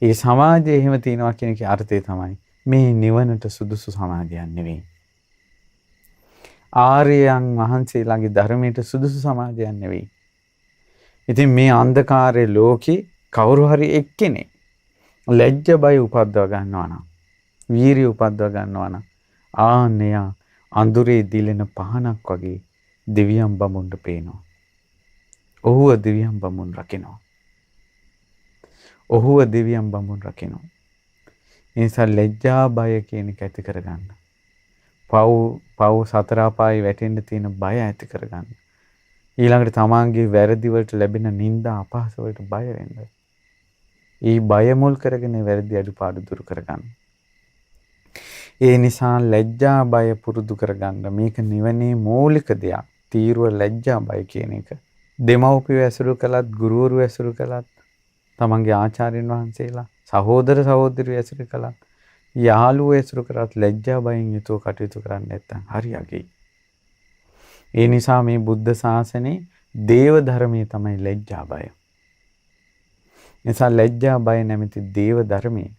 ඒ සමාජයේ එහෙම තියෙනවා කියන එකේ අර්ථය තමයි මේ නිවනට සුදුසු සමාජයක් නෙවෙයි. ආර්යයන් වහන්සේලාගේ ධර්මයට සුදුසු සමාජයක් නෙවෙයි. ඉතින් මේ අන්ධකාරයේ ලෝකේ කවුරු හරි එක්කෙනෙක් ලැජ්ජ බය උපද්දව ගන්නවා නම්, වීරිය උපද්දව ගන්නවා නම්, ආන්නය අඳුරේ දිලෙන පහනක් වගේ දෙවියන් බමුණට පේනවා. ඔහුව දෙවියන් බමුණ රකිනවා. ඔහුව දෙවියන් බමුණ රකිනවා. ඒ නිසා ලැජ්ජා බය කියන එක ඇති කරගන්න. පව් සතර අපායේ වැටෙන්න තියෙන බය ඇති කරගන්න. ඊළඟට තමාගේ වැරදි වලට ලැබෙන නිന്ദා අපහාස වලට බය වෙන්න. ඒ බය මුල් කරගෙන වැරදි අඩුපාඩු දුරු කරගන්න. ඒ නිසා ලැජ්ජා බය පුරුදු කරගන්න. මේක නිවනේ මූලික දෙයක්. තීරුව ලැජ්ජා බය කියන එක. දෙමව්පියෝ ඇසුරු කළත්, ගුරුවරු ඇසුරු කළත්, තමන්ගේ ආචාර්යන් වහන්සේලා, සහෝදර සහෝදරියෝ ඇසුරු කළත්, යාළුවෝ ඇසුරු කරත් ලැජ්ජා බයෙන් යුතුව කටයුතු කරන්න නැත්නම් හරි අගෙයි. ඒ නිසා මේ බුද්ධ ශාසනයේ දේව ධර්මයේ තමයි ලැජ්ජා බය. නිසා ලැජ්ජා බය නැමැති දේව ධර්මයේ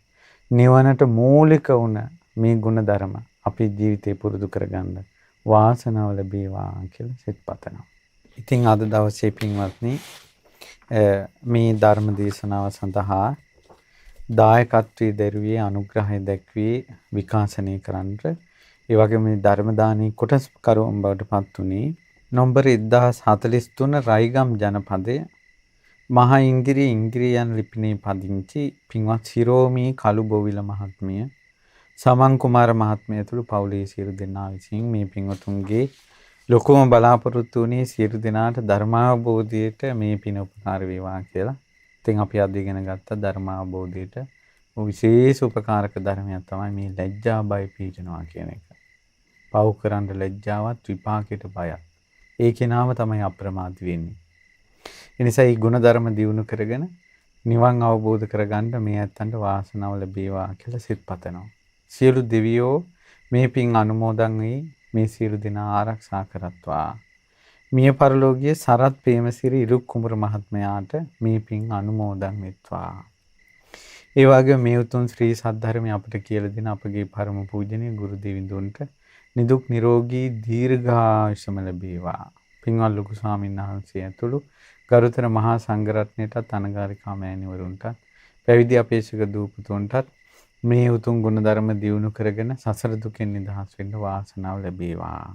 නිවනට මූලික වුණ මේ ගුණ ධර්ම අපේ ජීවිතේ පුරුදු කරගන්න වාසනාව ලැබේවා කියලා සිත පතනවා. ඉතින් අද දවසේ පින්වත්නි මේ ධර්ම දේශනාව සඳහා දායකත්වයේ දරුවේ අනුග්‍රහය දැක්වී විකාශනය කරන්නට ඒ වගේම මේ ධර්ම දානයේ කොටස් කරුවන් බවට පත් වුණේ නම්බර 1043 රයිගම් ජනපදයේ මහා ඉංග්‍රීසි යන ලිපිනේ පදිංචි පින්වත් සිරෝමී කළුබොවිල මහත්මිය, සමන් කුමාර මහත්මිය ඇතුළු පවුලේ සියලු දෙනා විසින් මේ පින්වතුන්ගේ ලොකුම බලාපොරොත්තු වුණේ සියලු දෙනාට ධර්මාවබෝධයට මේ පින උපකාර වේවා කියලා. ඉතින් අපි අද ඉගෙන ගත්ත ධර්මාවබෝධයට විශේෂ උපකාරක ධර්මයක් තමයි මේ ලැජ්ජා බය පිහිටනවා කියන එක. පව් කරන්න ලැජ්ජාවත් විපාකයට බයත්. ඒකේ නාම තමයි අප්‍රමාද වෙන්නේ. ඒ නිසා මේ ගුණ ධර්ම දියුණු කරගෙන නිවන් අවබෝධ කරගන්න මේ ඇත්තන්ට වාසනාව ලැබේවා කියලා සිත පතනවා. සියලු දෙවියෝ මේ පින් අනුමෝදන් වී මේ සියලු දෙනා ආරක්ෂා කරත්වා. මිය පරලෝකීය සරත් ප්‍රේමසිරි ඉරුක් කුමර මහත්මයාට මේ පින් අනුමෝදන් වෙත්වා. ඒ වගේම මේ උතුම් ශ්‍රී සද්ධර්මය අපට කියලා දෙන අපගේ පරම පූජනීය ගුරු දෙවිඳුන්ට නිදුක් නිරෝගී දීර්ඝායුෂම ලැබේවා. පින්වත් ලොකු ස්වාමීන් වහන්සේ ඇතුළු ගරුතර මහා සංඝරත්නයටත් අනගාരികා මෑණිවරුන්ටත් පැවිදි අපේක්ෂක දූපතුන්ටත් මේ උතුම් ගුණ ධර්ම දියුණු කරගෙන සසර දුකෙන් නිදහස් වෙන්න වාසනාව ලැබේවා.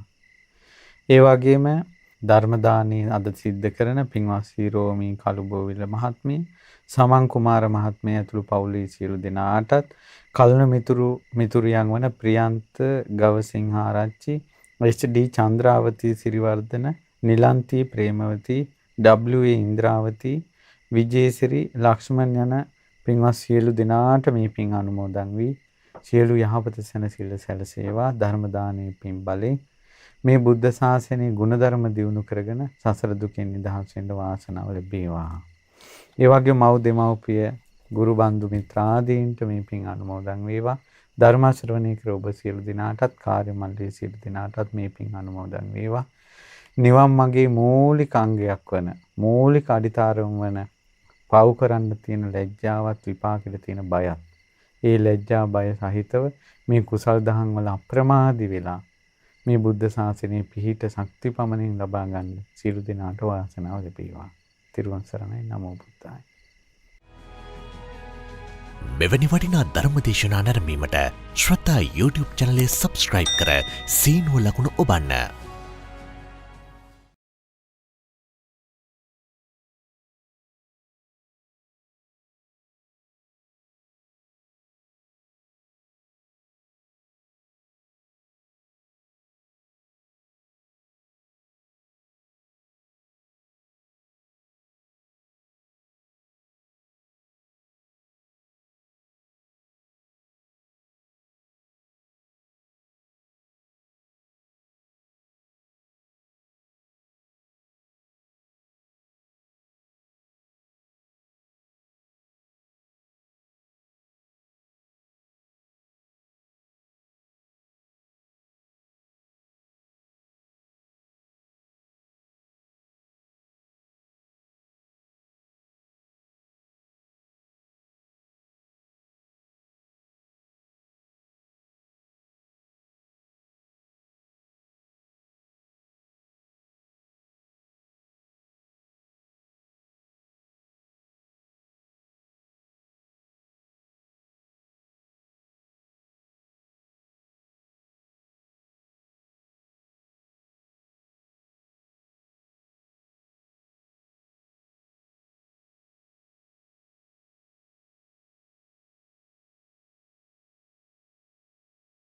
ඒ වගේම ධර්ම දානයේ අද සිද්ධ කරන පින්වත් සීරෝමී කළුබෝවිල මහත්මිය, සමන් කුමාර මහත්මිය ඇතුළු පවුලේ සියලු දෙනාටත් කල්න මිතුරියන් වන ප්‍රියන්ත ගවසිංහාරච්චි, එච්.ඩී. චන්ද්‍රාවතී සිරිවර්ධන, නිලන්ති ප්‍රේමවතී, W.A. ඉන්ද්‍රාවතී, විජේසිරි ලක්ෂ්මන් යන පින්වත් සියලු දෙනාට මේ පින් අනුමෝදන් වී සියලු යහපත සැනසෙල්ල සැලසේවා. ධර්ම දානයේ පින් බලේ මේ බුද්ධ ශාසනයේ ගුණධර්ම දියුණු කරගෙන සසර දුකෙන් නිදහස් වෙන්න වාසනාව ලැබේවා. ඒ වගේම මව් දෙමව්පිය, ගුරු බන්දු මිත්‍රාදීන්ට මේ පින් අනුමෝදන් වේවා. ධර්ම ශ්‍රවණය කර ඔබ සියලු දෙනාටත් කාර්ය මණ්ඩලයේ සියලු දෙනාටත් මේ පින් අනුමෝදන් වේවා. නිවන් මගේ මූලික අංගයක් වන, මූලික අඩිතාරම් වන පව් කරන්න තියෙන ලැජ්ජාවත් විපාකෙට තියෙන බයත්, ඒ ලැජ්ජා බය සහිතව මේ කුසල් දහම් වල අප්‍රමාදී වෙලා මේ බුද්ධ ශාසනයේ පිහිට ශක්ති පමණින් ලබා ගන්න සියලු දෙනාට වාසනාව ලැබේවා. තිරුවන් සරණයි. නමෝ බුද්ධාය. මෙවැනි වටිනා ධර්ම දේශනා නැරඹීමට ශ්‍රද්ධා YouTube චැනලය සබ්ස්ක්‍රයිබ් කර සීනුව ලකුණ ඔබන්න.